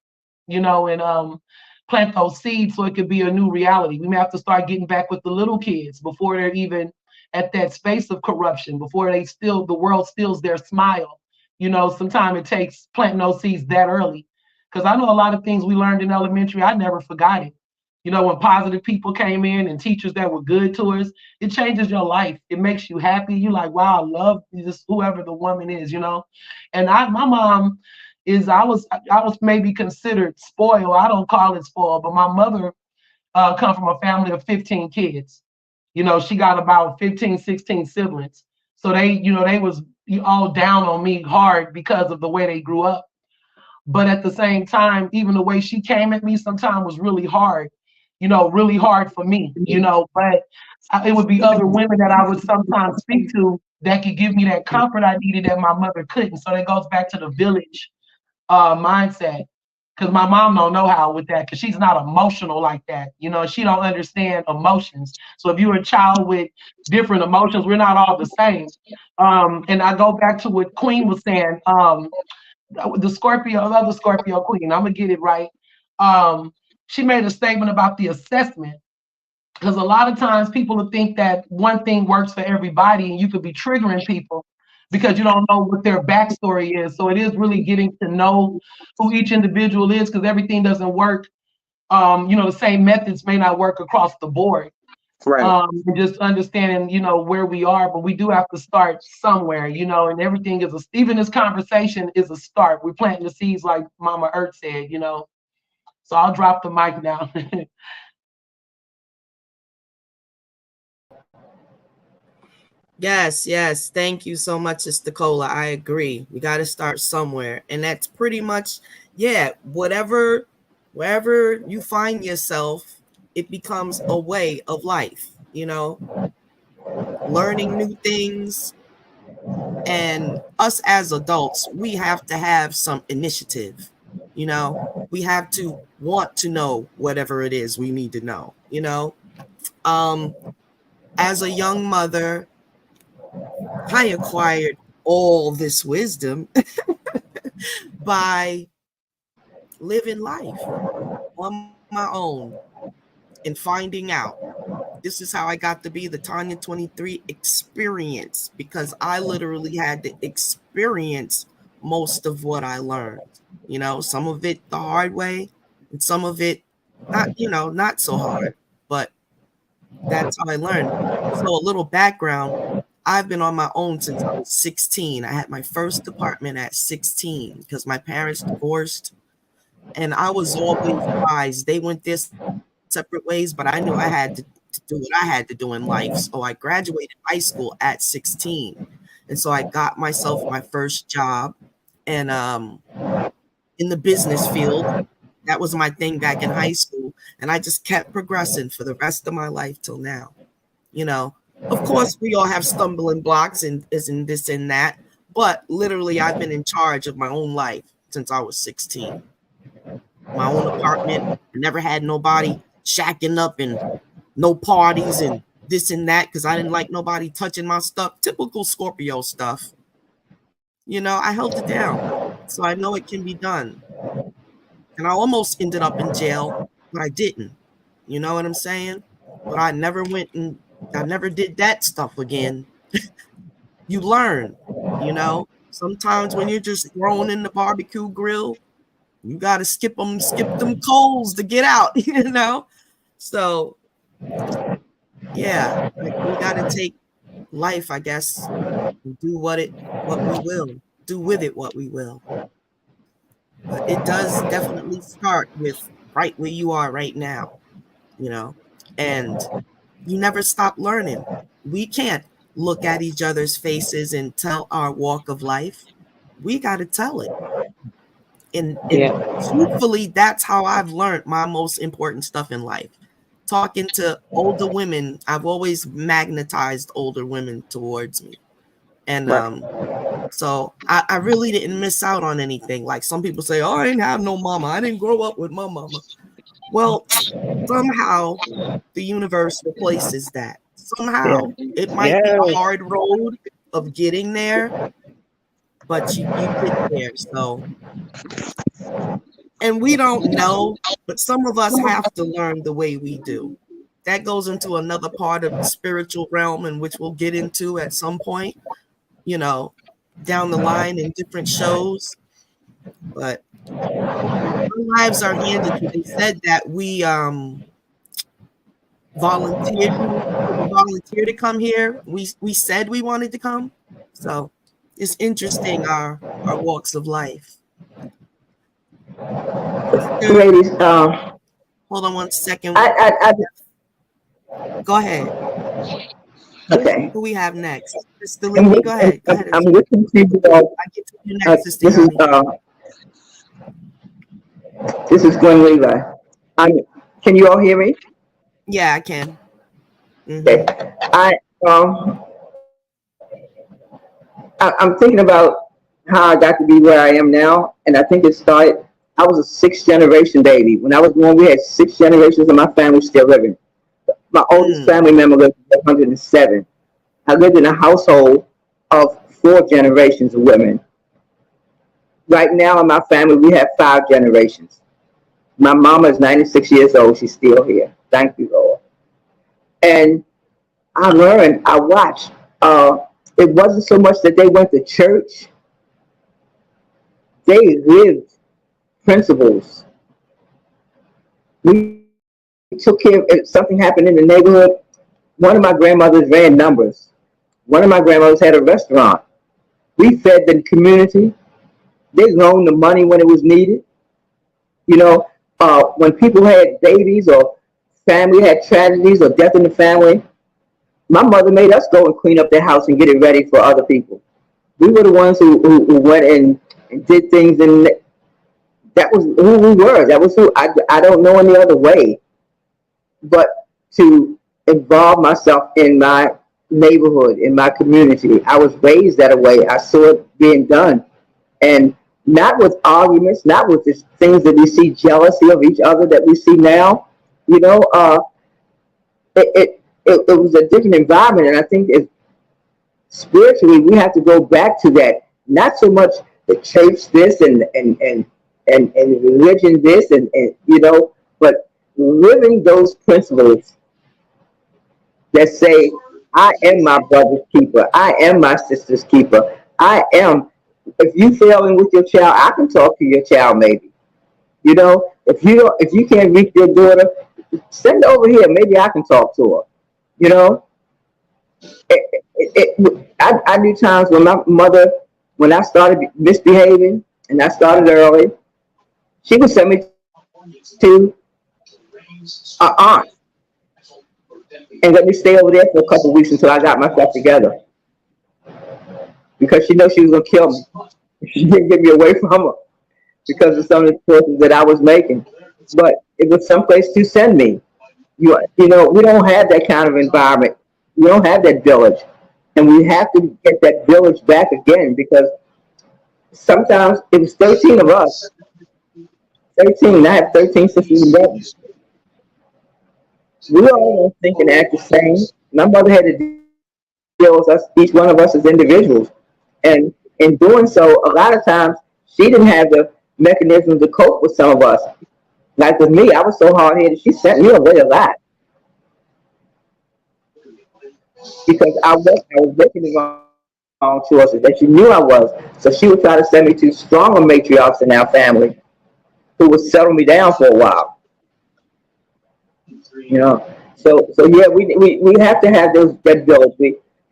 and plant those seeds so it could be a new reality. We may have to start getting back with the little kids before they're even at that space of corruption, before the world steals their smile. Sometimes it takes planting those seeds that early. Because I know a lot of things we learned in elementary, I never forgot it. When positive people came in and teachers that were good to us, it changes your life. It makes you happy. You're like, wow, I love this, whoever the woman is. And my mom I was maybe considered spoiled. I don't call it spoiled, but my mother come from a family of 15 kids. She got about 15, 16 siblings. So they was all down on me hard because of the way they grew up. But at the same time, even the way she came at me sometimes was really hard for me. But it would be other women that I would sometimes speak to that could give me that comfort I needed that my mother couldn't. So that goes back to the village mindset, because my mom don't know how with that, because she's not emotional like that. She don't understand emotions. So if you're a child with different emotions, we're not all the same. And I go back to what Queen was saying, the other Scorpio queen, I'm gonna get it right. um she made a statement about the assessment, because a lot of times people will think that one thing works for everybody, and you could be triggering people because you don't know what their backstory is. So it is really getting to know who each individual is, because everything doesn't work. The same methods may not work across the board. Right. And just understanding, where we are, but we do have to start somewhere, and everything even this conversation is a start. We're planting the seeds, like Mama Earth said. So I'll drop the mic now. Yes, yes. Thank you so much, Sister Cola. I agree. We got to start somewhere. And that's pretty much, yeah, wherever you find yourself, it becomes a way of life, learning new things. And us as adults, we have to have some initiative. We have to want to know whatever it is we need to know. Um, as a young mother, I acquired all this wisdom by living life on my own and finding out. This is how I got to be the Tanya 23 experience, because I literally had to experience most of what I learned. Some of it the hard way and some of it not so hard. But That's how I learned. So a little background, I've been on my own since I was 16. I had my first apartment at 16 because my parents divorced, and I was always wise. They went their separate ways, but I knew I had to do what I had to do in life. So I graduated high school at 16. And so I got myself my first job, and in the business field. That was my thing back in high school, and I just kept progressing for the rest of my life till now. You know, of course, we all have stumbling blocks and isn't this and that, but literally, I've been in charge of my own life since I was 16. My own apartment. I never had nobody shacking up and no parties and this and that because I didn't like nobody touching my stuff. Typical Scorpio stuff. You know, I held it down. So I know it can be done. And I almost ended up in jail, but I didn't. You know what I'm saying? But I never did that stuff again. You learn, you know? Sometimes when you're just thrown in the barbecue grill, you got to skip them coals to get out, you know? So, yeah, like we got to take life, I guess, and do what we will. Do with it what we will. But it does definitely start with right where you are right now, you know, and you never stop learning. We can't look at each other's faces and tell our walk of life. We got to tell it. And truthfully, that's how I've learned my most important stuff in life. Talking to older women, I've always magnetized older women towards me. And so I really didn't miss out on anything. Like some people say, oh, I didn't have no mama. I didn't grow up with my mama. Well, somehow the universe replaces that. Somehow it might be a hard road of getting there, but you get there. So, and we don't know, but some of us have to learn the way we do. That goes into another part of the spiritual realm, in which we'll get into at some point, you know, down the line in different shows. But our lives are handed to. They said that we volunteered. We volunteered to come here. We said we wanted to come. So it's interesting our walks of life. Ladies, Hold on one second. I Go ahead. okay. Who we have next? Mr. Lee, go ahead. Go ahead. I'm listening to you. I get to you next, Sister This is Gwen Levi. Can you all hear me? Yeah, I can. Okay. I'm thinking about how I got to be where I am now, and I think it started. I was a sixth generation baby. When I was born, we had six generations of my family still living. My oldest family member lived 107. I lived in a household of four generations of women. Right now in my family, we have five generations. My mama is 96 years old. She's still here. Thank you, Lord. And I learned, I watched. It wasn't so much that they went to church. They lived principles. We took care of, if something happened in the neighborhood, one of my grandmothers ran numbers. One of my grandmothers had a restaurant. We fed the community. They loaned the money when it was needed. You know, when people had babies or family had tragedies or death in the family, my mother made us go and clean up their house and get it ready for other people. We were the ones who went and did things, and that was who we were. That was who I don't know any other way but to involve myself in my neighborhood, in my community. I was raised that way. I saw it being done. And not with arguments, not with the things that we see, jealousy of each other that we see now. You know, it was a different environment. And I think spiritually, we have to go back to that. Not so much the church this and religion this and you know, but living those principles that say, I am my brother's keeper. I am my sister's keeper. I am. If you failing with your child, I can talk to your child maybe. You know, if you can't reach your daughter, send her over here. Maybe I can talk to her. You know, I knew times when my mother, when I started misbehaving and I started early, she would send me to an aunt and let me stay over there for a couple of weeks until I got myself together because she knew she was gonna kill me. She didn't get me away from her because of some of the choices that I was making. But it was someplace to send me. You know, we don't have that kind of environment. We don't have that village, and we have to get that village back again because sometimes it was 13 of us, 13. I have 13 sisters and brothers. We all don't think and act the same. My mother had to deal with us, each one of us as individuals, and in doing so, a lot of times she didn't have the mechanism to cope with some of us. Like with me, I was so hard headed, she sent me away a lot because I was making the wrong choices that she knew I was. So she would try to send me to stronger matriarchs in our family who would settle me down for a while. You know, so yeah, we have to have those that village.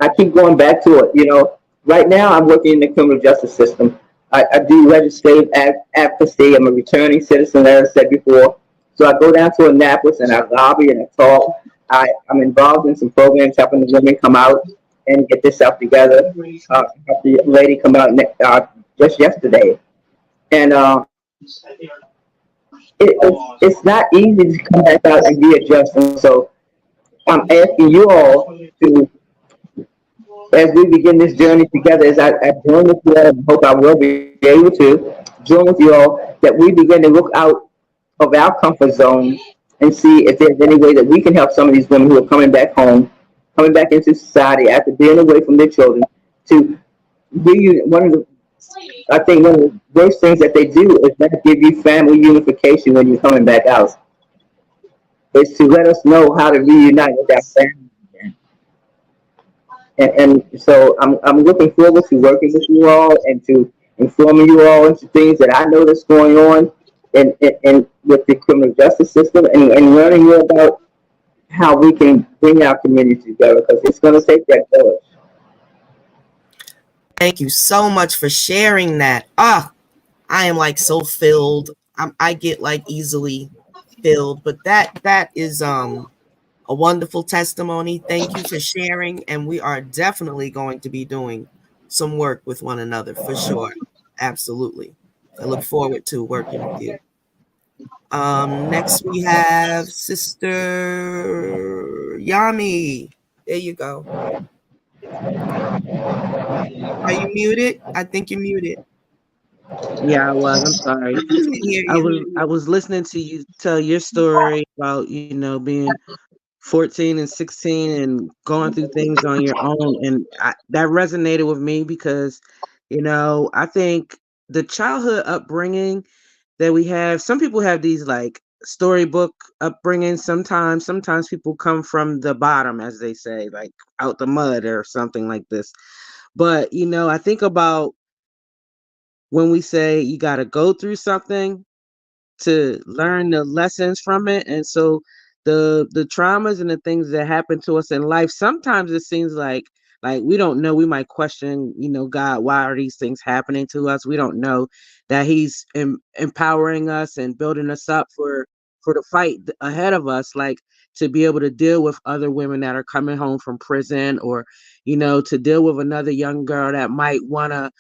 I keep going back to it. You know, right now I'm working in the criminal justice system. I do legislative advocacy. I'm a returning citizen, as I said before. So I go down to Annapolis and I lobby and I talk. I'm involved in some programs helping the women come out and get this stuff together. Helped the lady come out just yesterday, and it's not easy to come back out and be a justice. So I'm asking you all to, as we begin this journey together, as I join with you all, I hope I will be able to join with you all, that we begin to look out of our comfort zone and see if there's any way that we can help some of these women who are coming back home, coming back into society after being away from their children, to one of the, I think one of the worst things that they do is not give you family unification when you're coming back out. Is to let us know how to reunite with our family again. And so I'm looking forward to working with you all and to informing you all into things that I know that's going on and with the criminal justice system and learning more about how we can bring our community together because it's going to take that village. Thank you so much for sharing that. Ah, I am like so filled. I get like easily filled, but that is a wonderful testimony. Thank you for sharing, and we are definitely going to be doing some work with one another for sure. Absolutely. I look forward to working with you. Next we have Sister Yami. There you go. Are you muted? I think you're muted. Yeah, I was. I'm sorry. We can hear you. I was listening to you tell your story about, being 14 and 16 and going through things on your own, and that resonated with me because, I think the childhood upbringing that we have, some people have these like storybook upbringing. Sometimes people come from the bottom, as they say, like out the mud or something like this. But, I think about when we say you got to go through something to learn the lessons from it. And so the traumas and the things that happen to us in life, sometimes it seems like we don't know. We might question, God, why are these things happening to us? We don't know that He's empowering us and building us up for the fight ahead of us, like to be able to deal with other women that are coming home from prison, or to deal with another young girl that might want to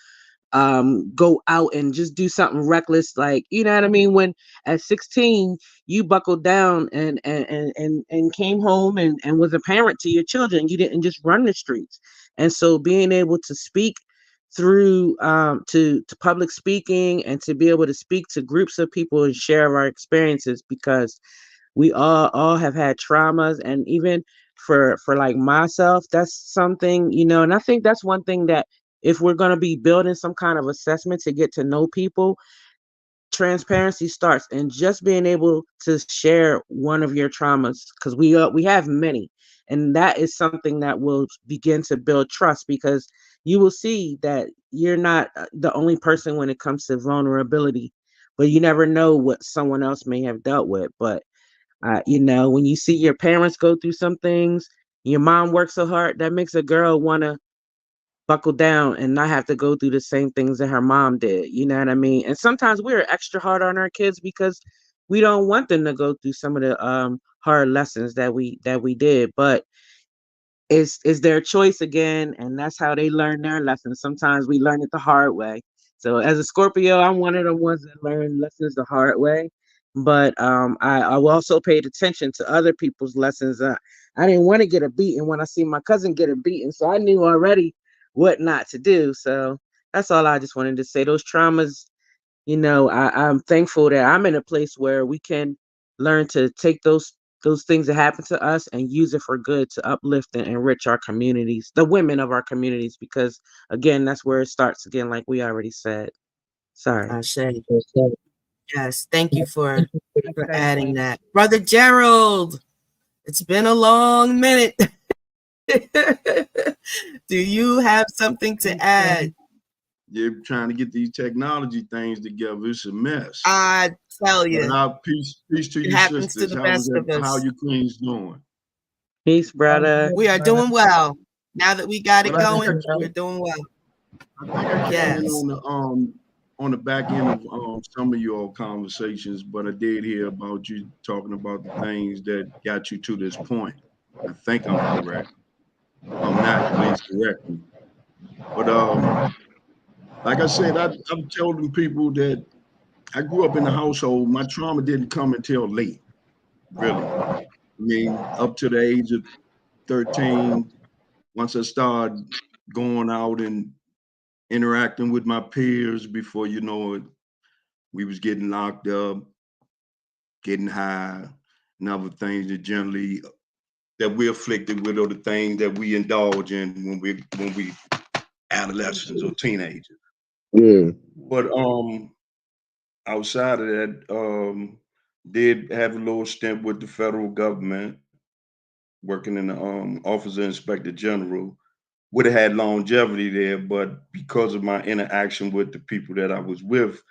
go out and just do something reckless, like, you know what I mean, when at 16 you buckled down and came home and was a parent to your children. You didn't just run the streets. And so being able to speak through to public speaking and to be able to speak to groups of people and share our experiences, because we all have had traumas. And even for like myself, that's something, and I think that's one thing that, if we're going to be building some kind of assessment to get to know people, transparency starts, and just being able to share one of your traumas, because we have many, and that is something that will begin to build trust, because you will see that you're not the only person when it comes to vulnerability, but you never know what someone else may have dealt with. But when you see your parents go through some things, Your mom works so hard, that makes a girl want to buckle down and not have to go through the same things that her mom did. You know what I mean? And sometimes we're extra hard on our kids because we don't want them to go through some of the hard lessons that we did. But it's their choice again, and that's how they learn their lessons. Sometimes we learn it the hard way. So as a Scorpio, I'm one of the ones that learn lessons the hard way. But I also paid attention to other people's lessons. I didn't want to get a beating when I see my cousin get a beating, so I knew already what not to do. So that's all I just wanted to say. Those traumas, I'm thankful that I'm in a place where we can learn to take those things that happen to us and use it for good to uplift and enrich our communities, the women of our communities, because again, that's where it starts again, like we already said. Sorry. Ashe. Yes, thank you for adding Exactly. that. Brother Gerald, it's been a long minute. Do you have something to add? You're trying to get these technology things together. It's a mess. I tell But you, peace to it you, happens to sisters. the How was best that? of How us. you queens doing? Peace, brother. We are doing well. Now that we got But it I think I going, we're came. doing well. I think I came in Yes. on the back end of some of your conversations, but I did hear about you talking about the things that got you to this point. I think I'm correct. If I'm not, please correct me. But like I said, I've told people that I grew up in a household. My trauma didn't come until late, really. I mean, up to the age of 13, once I started going out and interacting with my peers, before you know it, we was getting locked up, getting high, and other things that generally that we're afflicted with, or the things that we indulge in when we adolescents or teenagers. Yeah. But outside of that, did have a little stint with the federal government, working in the office of inspector general. Would have had longevity there, but because of my interaction with the people that I was with,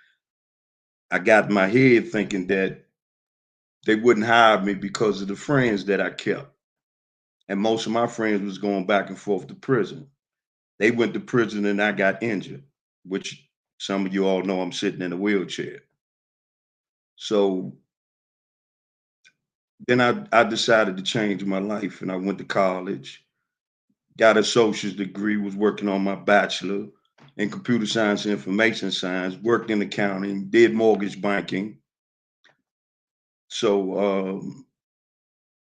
I got in my head thinking that they wouldn't hire me because of the friends that I kept. And most of my friends was going back and forth to prison. They went to prison and I got injured, which some of you all know I'm sitting in a wheelchair. So then I decided to change my life and I went to college, got an associate's degree, was working on my bachelor in computer science and information science, worked in accounting, did mortgage banking. So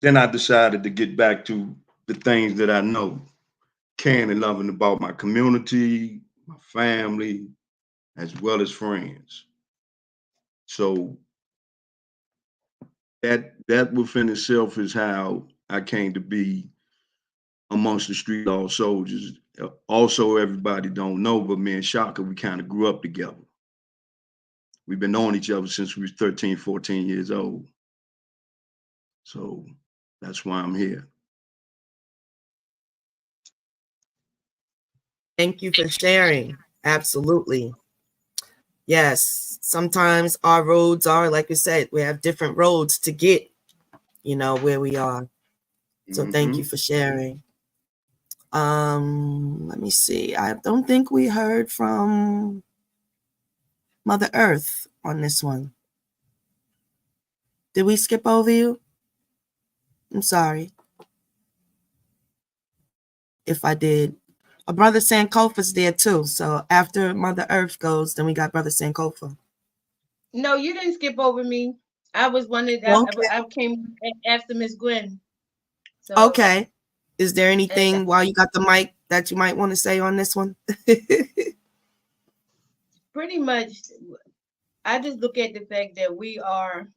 then I decided to get back to the things that I know, caring and loving about my community, my family, as well as friends. So that within itself is how I came to be amongst the street law soldiers. Also, everybody don't know, but me and Shaka, we kind of grew up together. We've been knowing each other since we was 13, 14 years old. So that's why I'm here. Thank you for sharing. Absolutely. Yes. Sometimes our roads are, like you said, we have different roads to get, where we are. So thank you Hmm. for sharing. Let me see. I don't think we heard from Mother Earth on this one. Did we skip over you? I'm sorry if I did. Brother Sankofa's there too. So after Mother Earth goes, then we got Brother Sankofa. No, you didn't skip over me. I was one that Okay. I came after Miss Gwen. So Okay. Is there and anything while you got the mic that you might want to say on this one? pretty much, I just look at the fact that we are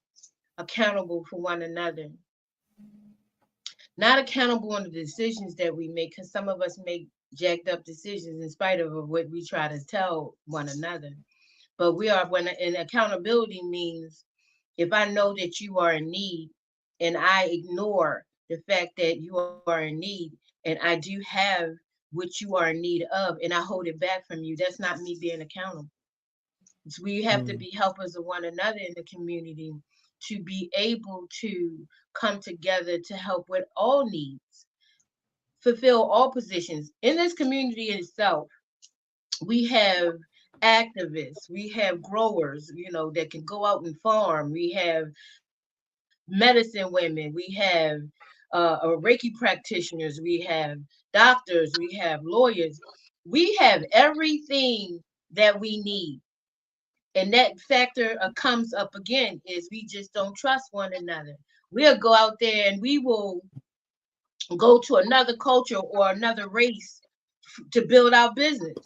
accountable for one another, not accountable on the decisions that we make, because some of us make jacked up decisions in spite of what we try to tell one another. But we are when and accountability means if I know that you are in need and I ignore the fact that you are in need and I do have what you are in need of and I hold it back from you, that's not me being accountable. So we have to Mm, be helpers of one another in the community to be able to come together to help with all needs. fulfill all positions in this community itself. We have activists, we have growers, that can go out and farm. We have medicine women, we have Reiki practitioners, we have doctors, we have lawyers. We have everything that we need. And that factor comes up again is we just don't trust one another. We'll go out there and we will go to another culture or another race to build our business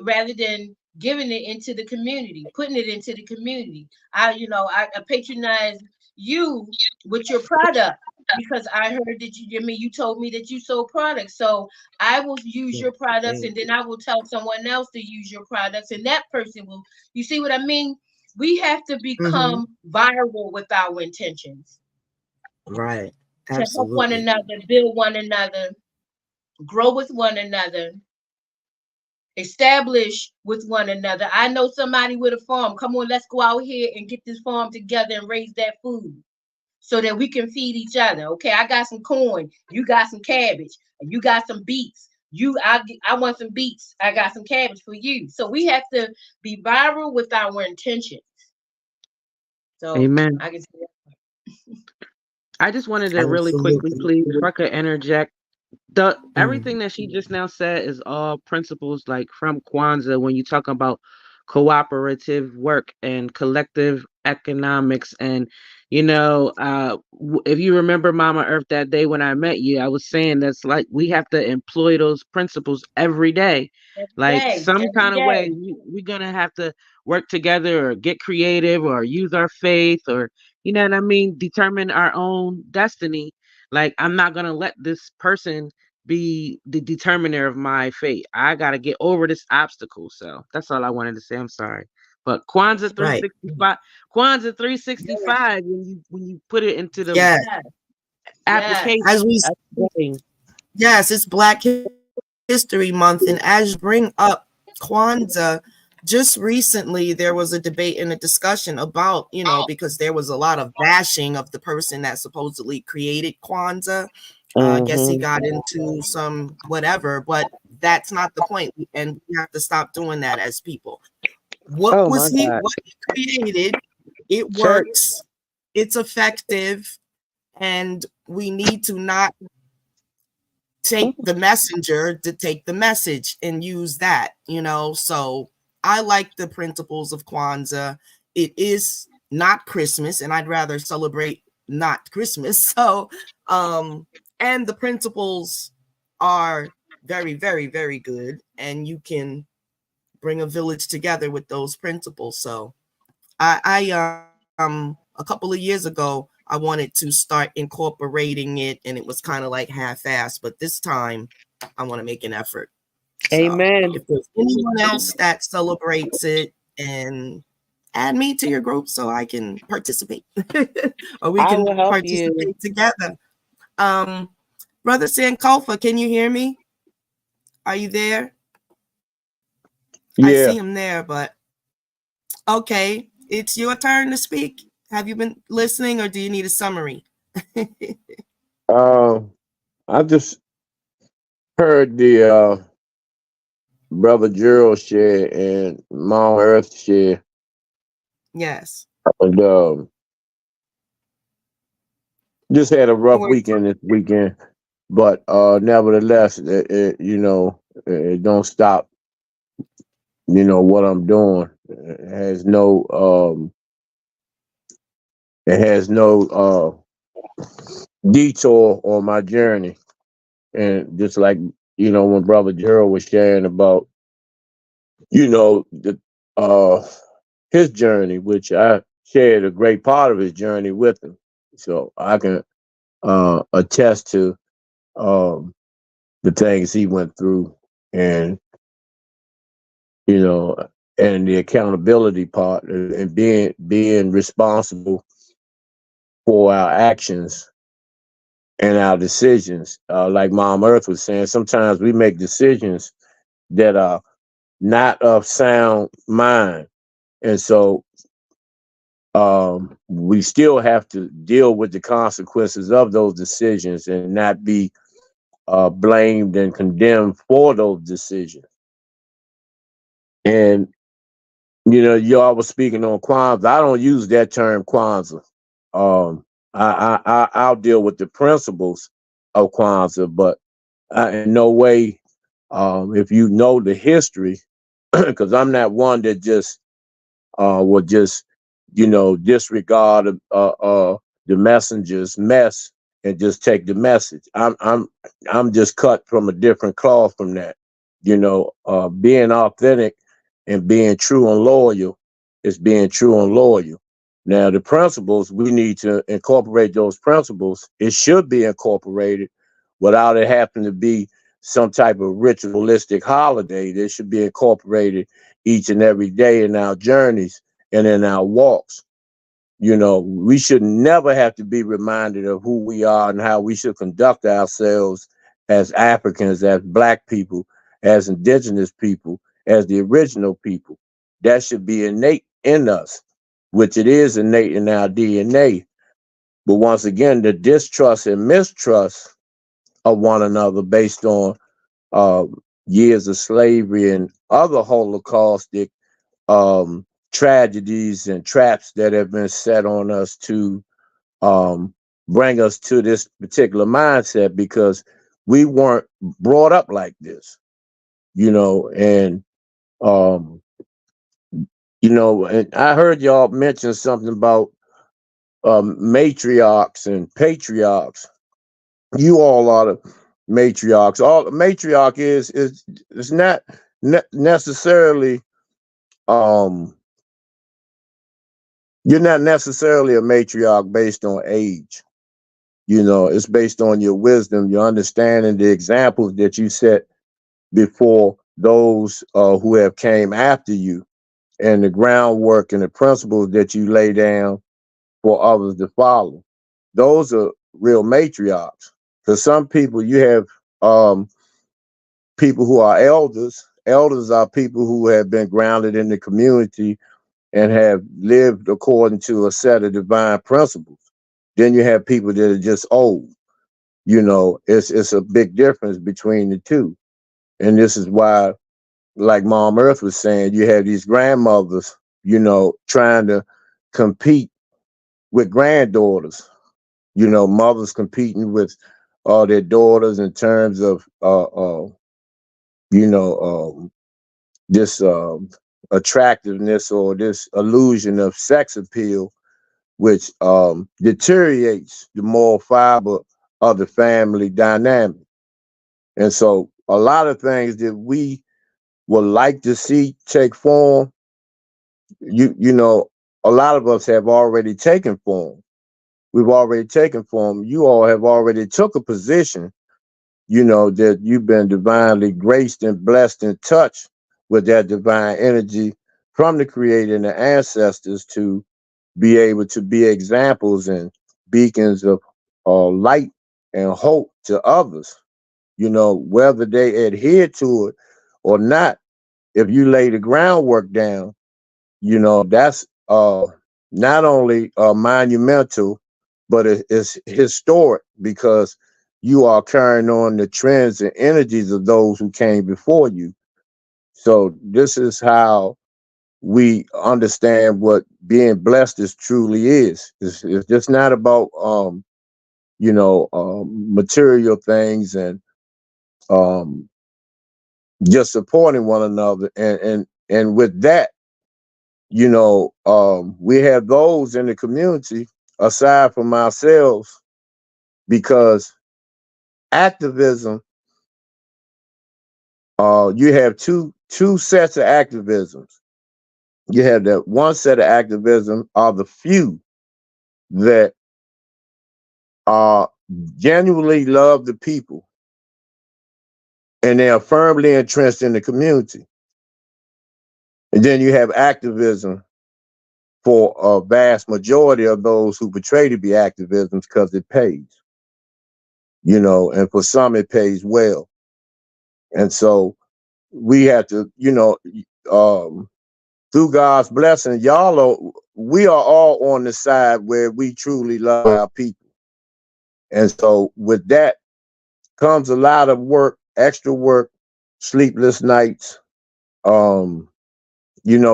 rather than giving it into the community, putting it into the community. I patronize you with your product because I heard that you told me that you sold products. So I will use your products and then I will tell someone else to use your products and that person will, you see what I mean? We have to Mm-hmm. become viral with our intentions Right. to help one Absolutely. another, build one another, grow with one another, establish with one another. I know somebody with a farm. Come on, let's go out here and get this farm together and raise that food so that we can feed each other. Okay, I got some corn, you got some cabbage, and you got some beets. I want some beets. I got some cabbage for you. So we have to be viral with our intentions. So Amen. I can say I just wanted to really quickly, Absolutely. please, if I could interject. The Mm. everything that she just now said is all principles like from Kwanzaa when you talk about cooperative work and collective economics and if you remember Mama Earth that day when I met you, I was saying that's like we have to employ those principles every day. Like some every kind of way day. we're gonna have to work together or get creative or use our faith or you know what I mean, determine our own destiny. Like I'm not gonna let this person be the determiner of my fate. I gotta get over this obstacle. So that's all I wanted to say. I'm sorry. But That's Kwanzaa right. Right. 365, Kwanzaa 365, when you put it into the Yes. Yes, yes. application, As we Yes, it's Black History Month, and as you bring up Kwanzaa, just recently there was a debate and a discussion about, because there was a lot of bashing of the person that supposedly created Kwanzaa. I guess he Mm-hmm. got into some whatever, but that's not the point, and we have to stop doing that as people. Oh my God. What he created? It Church. works. It's effective, and we need to not take the messenger to take the message and use that. So I like the principles of Kwanzaa. It is not Christmas, and I'd rather celebrate not Christmas. So, and the principles are very, very, very good, and you can bring a village together with those principles. So, I a couple of years ago I wanted to start incorporating it, and it was kind of like half-assed, but this time I want to make an effort. So Amen. if there's anyone else that celebrates it, and add me to your group so I can participate, or we I can will help you. participate together. Um, Brother Sankofa, can you hear me? Are you there? I Yeah. see him there, but okay, it's your turn to speak. Have you been listening, or do you need a summary? Um, I just heard the brother Gerald share and Mom Earth share, Yes. and just had a And rough we're weekend this weekend. But nevertheless, it don't stop. What I'm doing. It has no detour on my journey. And just like when brother Gerald was sharing about the his journey, which I shared a great part of his journey with him. So I can attest to um, the things he went through, and you know, and the accountability part, and being responsible for our actions and our decisions. Like Mom Earth was saying, sometimes we make decisions that are not of sound mind, and so we still have to deal with the consequences of those decisions and not be blamed and condemned for those decisions. And y'all was speaking on Kwanzaa. I don't use that term Kwanzaa. I'll deal with the principles of Kwanzaa, but in no way, if you know the history, because I'm not one that just will just disregard the messenger's mess and just take the message. I'm just cut from a different cloth from that. Being authentic and being true and loyal is being true and loyal. Now, the principles, we need to incorporate those principles. It should be incorporated without it having to be some type of ritualistic holiday. They should be incorporated each and every day in our journeys and in our walks. We should never have to be reminded of who we are and how we should conduct ourselves as Africans, as Black people, as indigenous people, as the original people. That should be innate in us, which it is innate in our DNA. But once again, the distrust and mistrust of one another based on uh, years of slavery and other holocaustic tragedies and traps that have been set on us to um, bring us to this particular mindset, because we weren't brought up like this, and um, and I heard y'all mention something about matriarchs and patriarchs. You all are the matriarchs. All matriarch is not necessarily um you're not necessarily a matriarch based on age. It's based on your wisdom, your understanding, the examples that you set before those who have came after you, and the groundwork and the principles that you lay down for others to follow. Those are real matriarchs. For some people, you have people who are elders. Elders are people who have been grounded in the community and have lived according to a set of divine principles. Then you have people that are just old. It's a big difference between the two. And this is why, like Mom Earth was saying, you have these grandmothers, trying to compete with granddaughters. Mothers competing with their daughters in terms of you know this attractiveness or this illusion of sex appeal, which deteriorates the moral fiber of the family dynamic. And so a lot of things that we would like to see take form, a lot of us have already taken form. We've already taken form. You all have already took a position, that you've been divinely graced and blessed and touched with that divine energy from the creator and the ancestors to be able to be examples and beacons of light and hope to others, whether they adhere to it or not. If you lay the groundwork down, that's not only monumental, but it's historic, because you are carrying on the trends and energies of those who came before you. So this is how we understand what being blessed is truly is. It's just not about material things and um, just supporting one another. And with that, we have those in the community aside from ourselves, because activism, you have two sets of activisms. You have that one set of activism are the few that genuinely love the people and they are firmly entrenched in the community. And then you have activism for a vast majority of those who portray to be activisms because it pays, and for some it pays well. And so we have to, through God's blessing, we are all on the side where we truly love our people. And so with that, comes a lot of work, extra work, sleepless nights, um,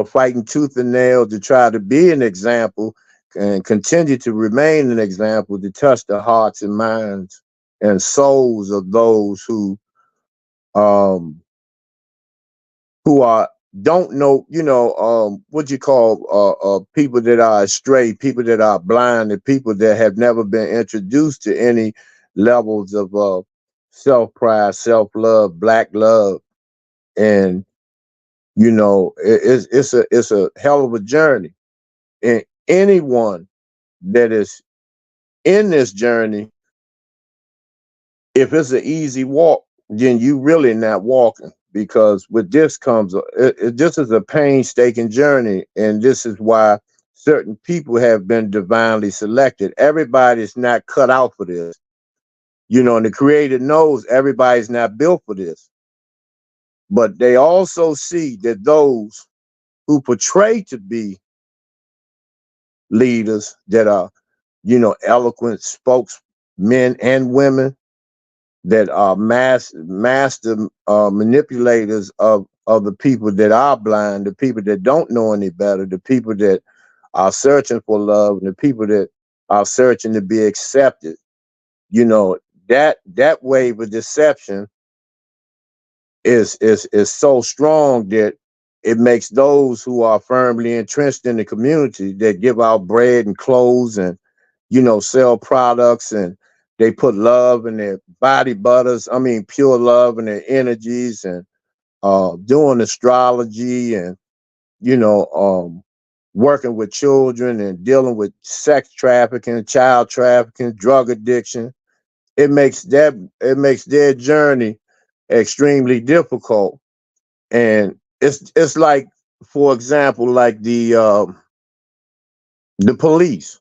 fighting tooth and nail to try to be an example and continue to remain an example to touch the hearts and minds and souls of those um, who are don't know, what you call people that are astray, people that are blind, and people that have never been introduced to any levels of self pride, self love, black love, and it's a hell of a journey. And anyone that is in this journey, if it's an easy walk, then you really not walking, because with this comes this is a painstaking journey, and this is why certain people have been divinely selected. Everybody's not cut out for this, and the creator knows everybody's not built for this, but they also see that those who portray to be leaders, that are eloquent spokesmen and women, that are master manipulators of the people that are blind, the people that don't know any better, the people that are searching for love, and the people that are searching to be accepted. You know, that wave of deception is so strong that it makes those who are firmly entrenched in the community, that give out bread and clothes and sell products, and they put love in their body butters. I mean, pure love in their energies, and doing astrology, and you know um, working with children and dealing with sex trafficking, child trafficking, drug addiction. It makes their journey extremely difficult. And it's like, for example, like the police.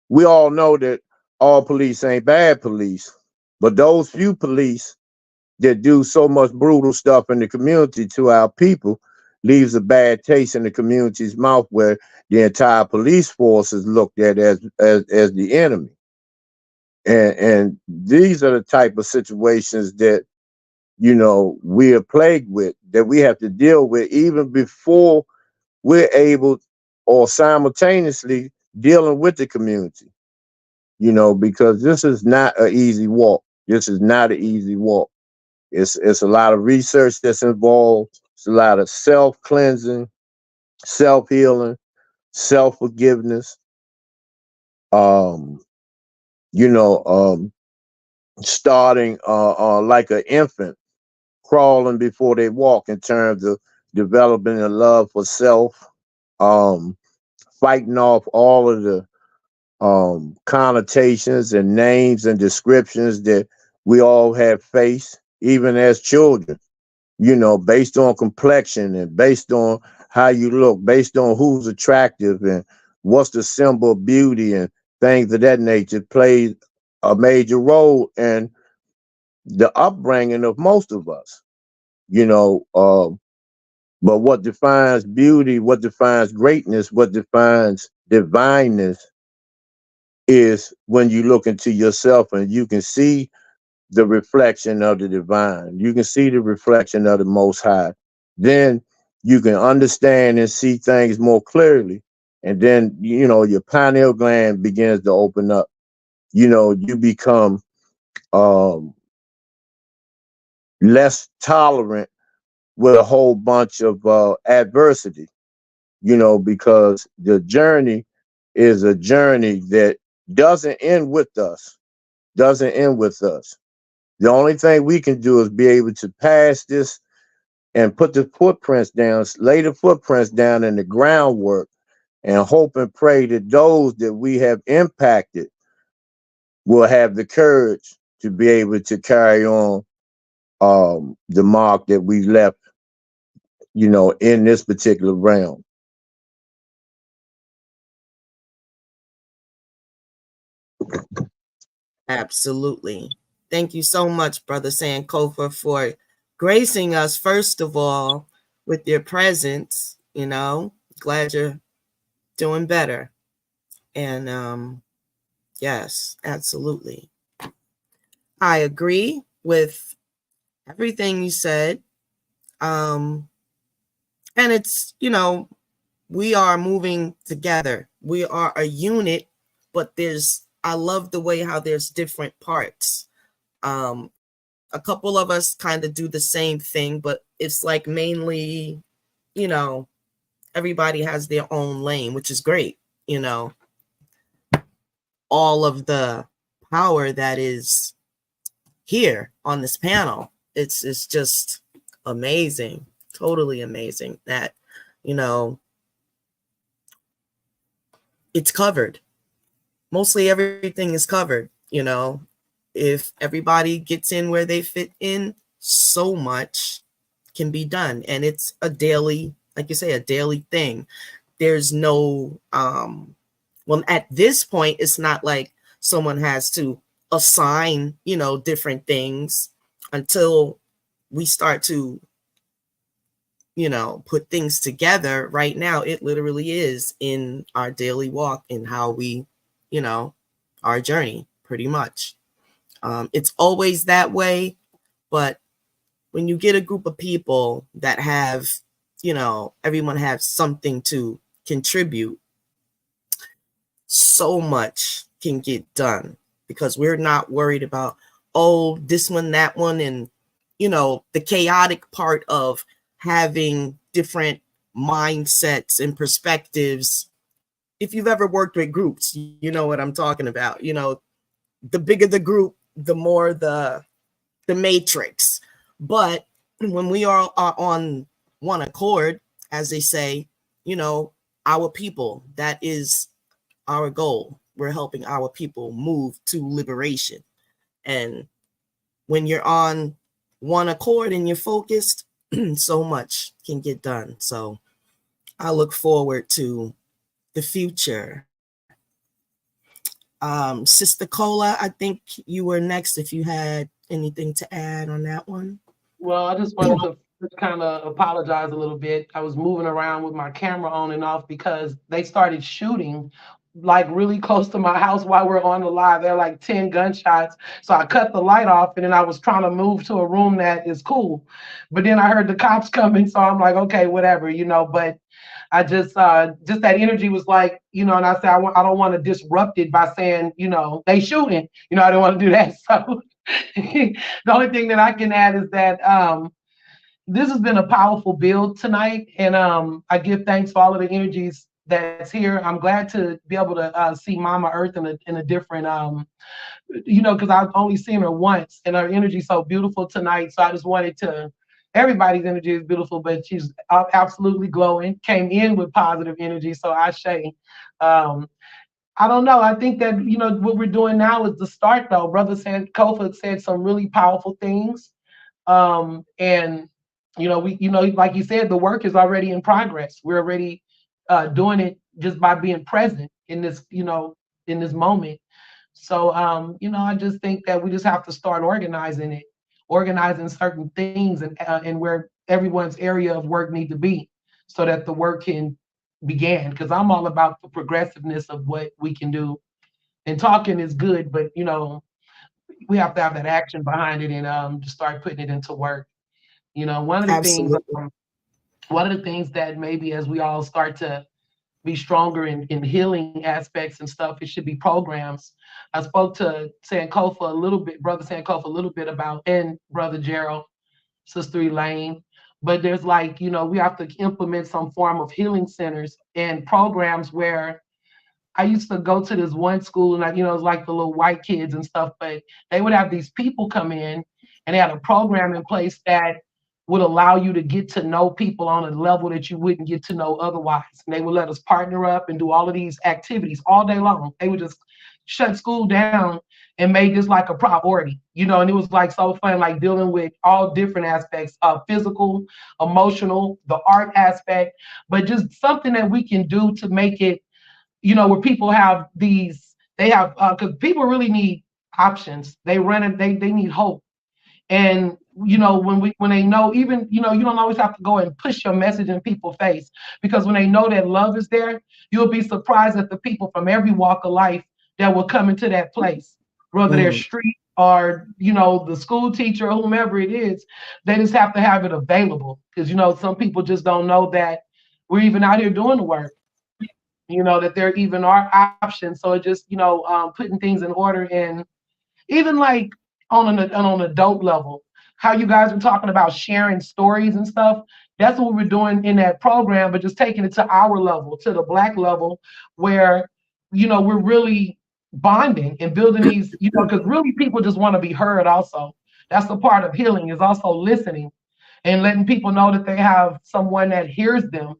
We all know that all police ain't bad police, but those few police that do so much brutal stuff in the community to our people leaves a bad taste in the community's mouth, where the entire police force is looked at as the enemy. And these are the type of situations that we are plagued with, that we have to deal with even before we're able, or simultaneously dealing with the community, because this is not an easy walk. This is not an easy walk. It's a lot of research that's involved. It's a lot of self-cleansing, self-healing, self-forgiveness. Um, you know, Starting like an infant, crawling before they walk, in terms of developing a love for self, um, fighting off all of the connotations and names and descriptions that we all have faced, even as children, based on complexion, and based on how you look, based on who's attractive and what's the symbol of beauty, and things of that nature plays a major role in the upbringing of most of us, you know. But what defines beauty, what defines greatness, what defines divineness is when you look into yourself and you can see the reflection of the divine. You can see the reflection of the Most High. Then you can understand and see things more clearly. And then, your pineal gland begins to open up. You become um, less tolerant with a whole bunch of adversity, because the journey is a journey that doesn't end with us, doesn't end with us. The only thing we can do is be able to pass this and put the footprints down, lay the footprints down in the groundwork, and hope and pray that those that we have impacted will have the courage to be able to carry on the mark that we left, in this particular realm. Absolutely. Thank you so much, Brother Sankofa, for gracing us, first of all, with your presence. Glad you're doing better. And yes, absolutely. I agree with everything you said. Um, and it's, we are moving together. We are a unit, but I love the way how there's different parts. A couple of us kind of do the same thing, but it's like mainly, you know, everybody has their own lane, which is great. You know, all of the power that is here on this panel. It's just amazing, totally amazing that, you know, it's covered. Mostly everything is covered, If everybody gets in where they fit in, so much can be done. And it's a daily, like you say, a daily thing. There's no well, at this point, it's not like someone has to assign, different things until we start to, put things together. Right now, it literally is in our daily walk in how we, you know, our journey, pretty much. It's always that way, but when you get a group of people that have, everyone has something to contribute, so much can get done because we're not worried about, oh, this one, that one, and, the chaotic part of having different mindsets and perspectives. If you've ever worked with groups, you know what I'm talking about. The bigger the group, the more the matrix. But when we are on one accord, as they say, our people, that is our goal. We're helping our people move to liberation. And when you're on one accord and you're focused, so much can get done. So I look forward to the future. Sister Cola, I think you were next if you had anything to add on that one. Well, I just wanted to kind of apologize a little bit. I was moving around with my camera on and off because they started shooting like really close to my house while we're on the live. They're like 10 gunshots. So I cut the light off and then I was trying to move to a room that is cool. But then I heard the cops coming. So I'm like, okay, whatever, But I just that energy was like, and I said, I don't want to disrupt it by saying, they shooting, I don't want to do that. So the only thing that I can add is that this has been a powerful build tonight, and I give thanks for all of the energies that's here. I'm glad to be able to see Mama Earth in a different, because I've only seen her once, and her energy is so beautiful tonight. So I just wanted to. Everybody's energy is beautiful, but she's absolutely glowing. Came in with positive energy, so I say. I don't know. I think that what we're doing now is the start, though. Brother Kofa said some really powerful things, and we, like you said, the work is already in progress. We're already doing it just by being present in this, in this moment. So, I just think that we just have to start organizing it, organizing certain things, and where everyone's area of work need to be, so that the work can begin. Because I'm all about the progressiveness of what we can do. And talking is good, but we have to have that action behind it and just start putting it into work. One of the things, Absolutely. that maybe as we all start to be stronger in healing aspects and stuff, it should be programs. I spoke to Sankofa a little bit, Brother Sankofa a little bit about, and Brother Gerald, Sister Elaine. But there's like, we have to implement some form of healing centers and programs where I used to go to this one school and it was like the little white kids and stuff, but they would have these people come in and they had a program in place that would allow you to get to know people on a level that you wouldn't get to know otherwise. And they would let us partner up and do all of these activities all day long. They would just shut school down and made this like a priority, and it was like so fun, like dealing with all different aspects of physical, emotional, the art aspect, but just something that we can do to make it where people have they have, because people really need options. They run and they need hope. And when they know, even you don't always have to go and push your message in people's face, because when they know that love is there, you'll be surprised at the people from every walk of life that will come into that place, whether they're Mm. street, or the school teacher or whomever it is, they just have to have it available, because some people just don't know that we're even out here doing the work, that there even are options. So it just putting things in order, and even like on an adult level, how you guys are talking about sharing stories and stuff. That's what we're doing in that program, but just taking it to our level, to the Black level, where we're really bonding and building these, because really people just want to be heard. Also, that's the part of healing, is also listening and letting people know that they have someone that hears them.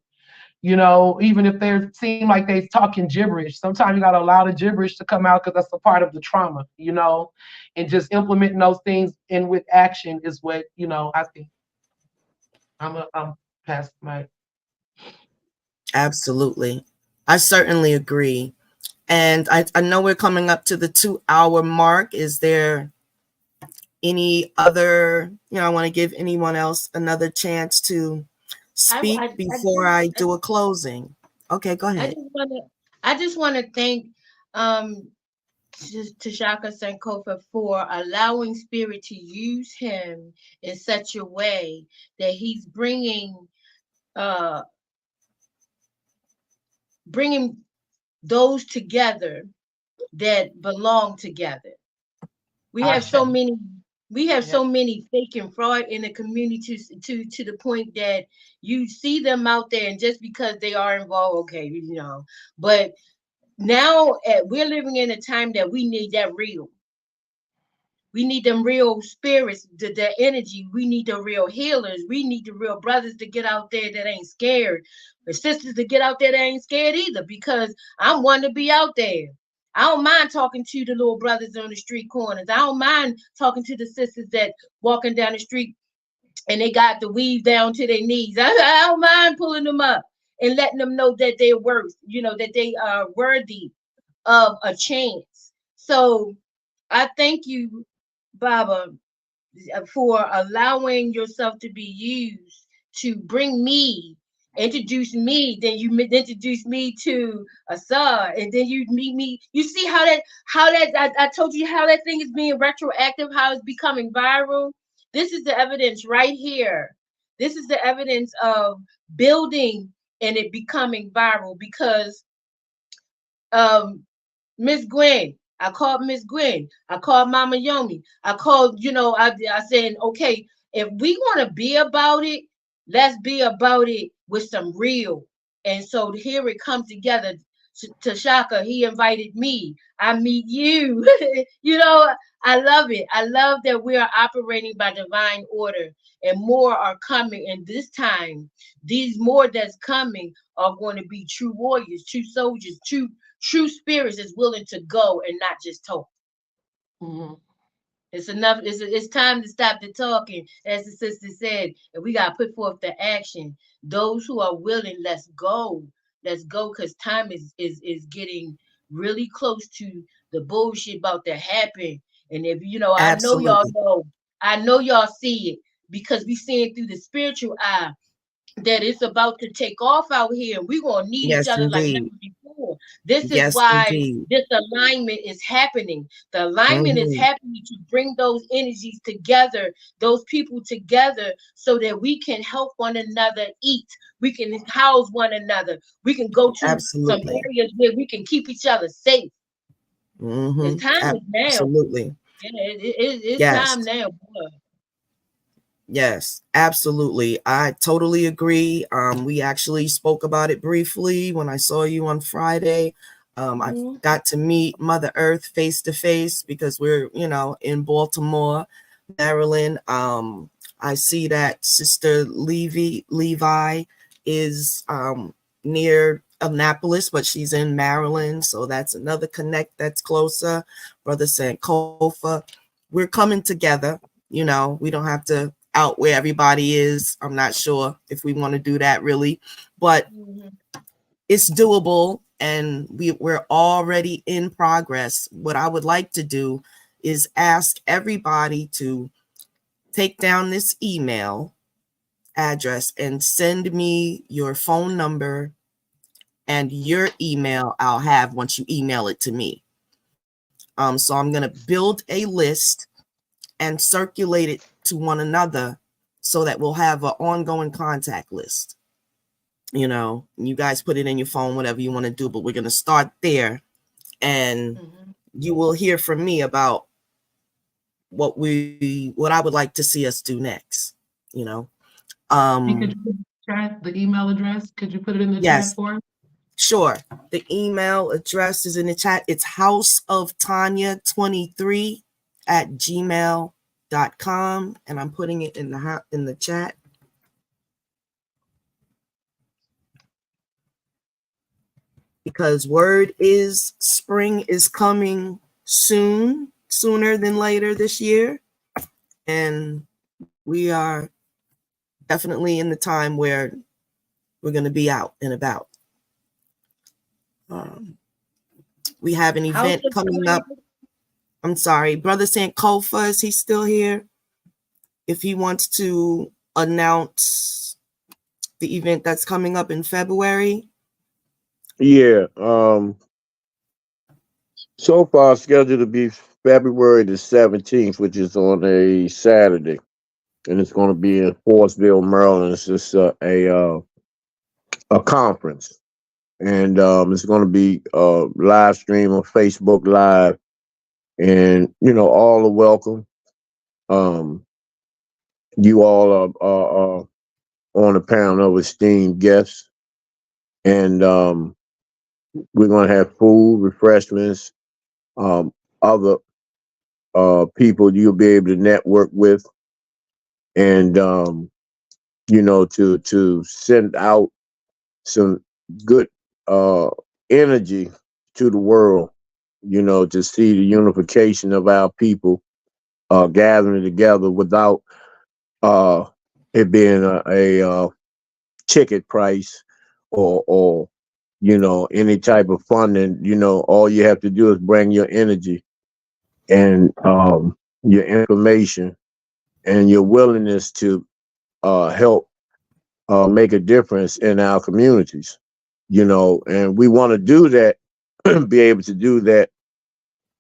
Even if they seem like they talking gibberish, sometimes you got to allow the gibberish to come out, because that's a part of the trauma, and just implementing those things in with action is what, I think. I'm past my. Absolutely. I certainly agree. And I know we're coming up to the 2-hour mark. Is there any other, I want to give anyone else another chance to speak before I do a closing. Okay, go ahead. I just want to thank um Tashaka Sankofa for allowing Spirit to use him in such a way that he's uh bringing those together that belong together. We have so many so many fake and fraud in the community, to the point that you see them out there, and just because they are involved, okay, but now we're living in a time that we need that real. We need them real spirits, the energy. We need the real healers. We need the real brothers to get out there that ain't scared, or sisters to get out there that ain't scared either, because I'm one to be out there. I don't mind talking to the little brothers on the street corners. I don't mind talking to the sisters that walking down the street and they got the weave down to their knees. I don't mind pulling them up and letting them know that they're worth, that they are worthy of a chance. So I thank you, Baba, for allowing yourself to be used to introduce me. Then you introduce me to Assad, and then you meet me. You see I told you how that thing is being retroactive, how it's becoming viral. This is the evidence right here. This is the evidence of building and it becoming viral, because Miss Gwen. I called Miss Gwen. I called Mama Yomi. I called, I said, okay, if we want to be about it, let's be about it with some real. And so here it comes together. Tashaka, he invited me. I meet you. I love it. I love that we are operating by divine order, and more are coming. And this time, these more that's coming are going to be true warriors, true soldiers, true spirits is willing to go and not just talk. Mm-hmm. It's enough. It's time to stop the talking, as the sister said, and we got to put forth the action. Those who are willing, let's go. Let's go, because time is getting really close to the bullshit about to happen. And if Absolutely. I know y'all see it, because we seeing through the spiritual eye that it's about to take off out here. We're going to need each Yes, other like never indeed. before. This is Yes, why indeed. this alignment is happening. The alignment is Hmm. happening to bring those energies together, those people together, so that we can help one another eat. We can house one another. We can go to some Absolutely. areas where we can keep each other safe. Hmm. It's time is now. Absolutely. Yeah, it's time Yes. now, boy. Yes, absolutely. I totally agree. We actually spoke about it briefly when I saw you on Friday. I Mhm. got to meet Mother Earth face to face, because we're, in Baltimore, Maryland. I see that Sister Levi is near Annapolis, but she's in Maryland. So that's another connect that's closer. Brother Sankofa. We're coming together. We don't have to out where everybody is. I'm not sure if we want to do that really, but Mhm. it's doable, and we're already in progress. What I would like to do is ask everybody to take down this email address and send me your phone number and your email. I'll have once you email it to me. So I'm going to build a list and circulate it to one another so that we'll have an ongoing contact list. You know, you guys put it in your phone, whatever you want to do, but we're going to start there, and you will hear from me about what I would like to see us do next, you know. Could you put the email address? Could you put it in the Yes, chat for us? sure. The email address is in the chat. It's houseoftanya23@gmail.com, and I'm putting it in the chat. Because word is spring is coming soon, sooner than later this year. And we are definitely in the time where we're going to be out and about. We have an event coming up. I'm sorry, Brother Sankofa, is he still here? If he wants to announce the event that's coming up in February. Yeah. So far scheduled to be February the 17th, which is on a Saturday, and it's going to be in Forestville, Maryland. It's just a conference, and it's going to be live stream on Facebook Live, and all are welcome. You all are on a panel of esteemed guests, and we're going to have food, refreshments, other people you'll be able to network with, and to send out some good energy to the world, to see the unification of our people gathering together without it being a ticket price or any type of funding. All you have to do is bring your energy and your information and your willingness to help make a difference in our communities, and we want to do that, be able to do that,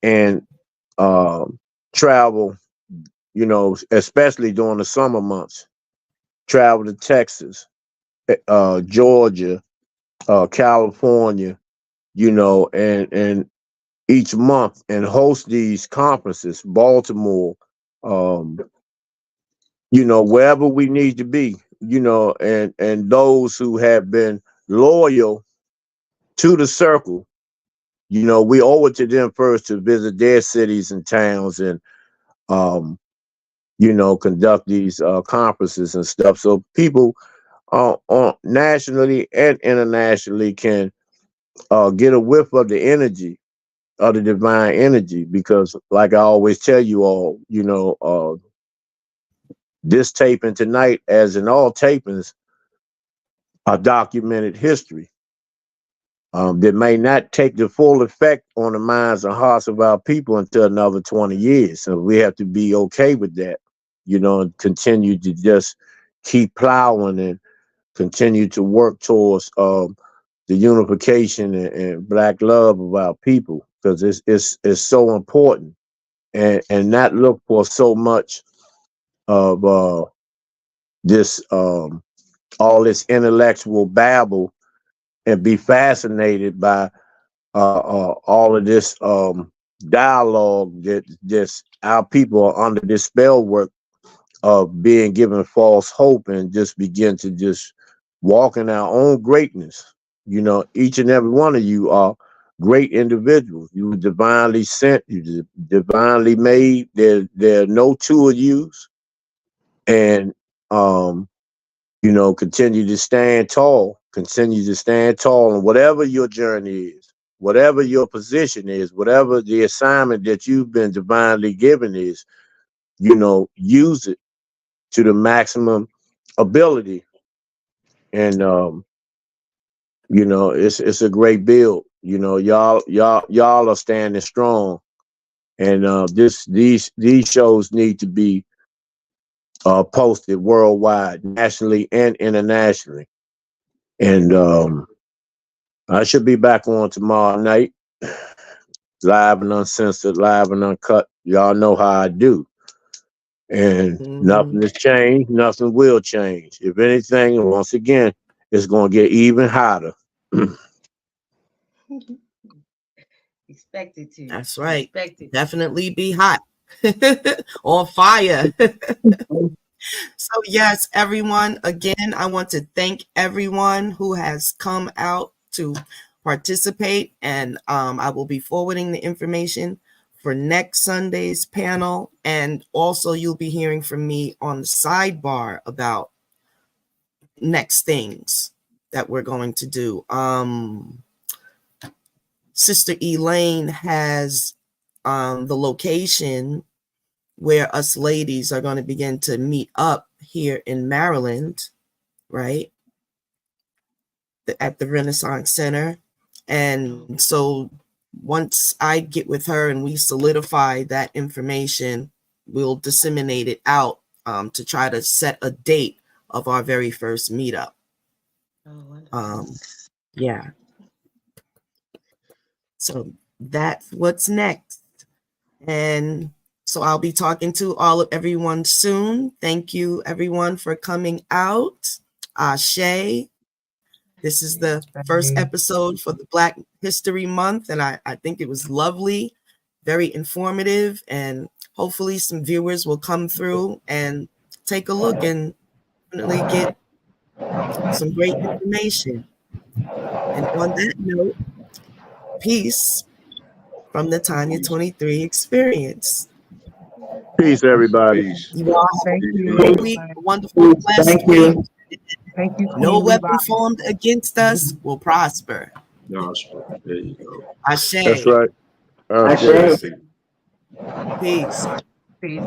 and travel, especially during the summer months, travel to Texas, Georgia, California, and each month and host these conferences, Baltimore, um, wherever we need to be, and those who have been loyal to the circle, we owe it to them first to visit their cities and towns and, conduct these conferences and stuff. So people nationally and internationally can get a whiff of the energy, of the divine energy, because like I always tell you all, this taping tonight, as in all tapings, are documented history. That may not take the full effect on the minds and hearts of our people until another 20 years. So we have to be okay with that, and continue to just keep plowing and continue to work towards the unification and Black love of our people, because it's so important, and not look for so much of this all this intellectual babble and be fascinated by all of this dialogue that just our people are under this spell work of being given false hope, and just begin to just walk in our own greatness. Each and every one of you are great individuals. You were divinely sent. You divinely made. There are no two of yous, and continue to stand tall. Continue to stand tall, and whatever your journey is, whatever your position is, whatever the assignment that you've been divinely given is, use it to the maximum ability. And it's a great build. Y'all are standing strong, and these shows need to be posted worldwide, nationally and internationally. And I should be back on tomorrow night. live and uncensored, live and uncut. Y'all know how I do. And nothing has changed, nothing will change. If anything, once again, it's going to get even hotter. Expect it to. That's right. Expect it. Definitely be hot. On fire. So yes, everyone, again, I want to thank everyone who has come out to participate, and I will be forwarding the information for next Sunday's panel, and also you'll be hearing from me on the sidebar about next things that we're going to do. Sister Elaine has the location where us ladies are going to begin to meet up here in Maryland, right? At the Renaissance Center. And so once I get with her and we solidify that information, we'll disseminate it out to try to set a date of our very first meetup. Yeah. So that's what's next. And so I'll be talking to everyone soon. Thank you, everyone, for coming out. Ashe. This is the first episode for the Black History Month, and I think it was lovely, very informative, and hopefully some viewers will come through and take a look and definitely get some great information. And on that note, peace from the Tanya 23 experience. Peace, everybody. Peace. You all have Thank a you. great week, a wonderful, blessed Thank week. you. Thank you, No Queen weapon Levi. formed against us will prosper. Gospel. There you go. Ashe. That's right. Ashe. Peace. Peace.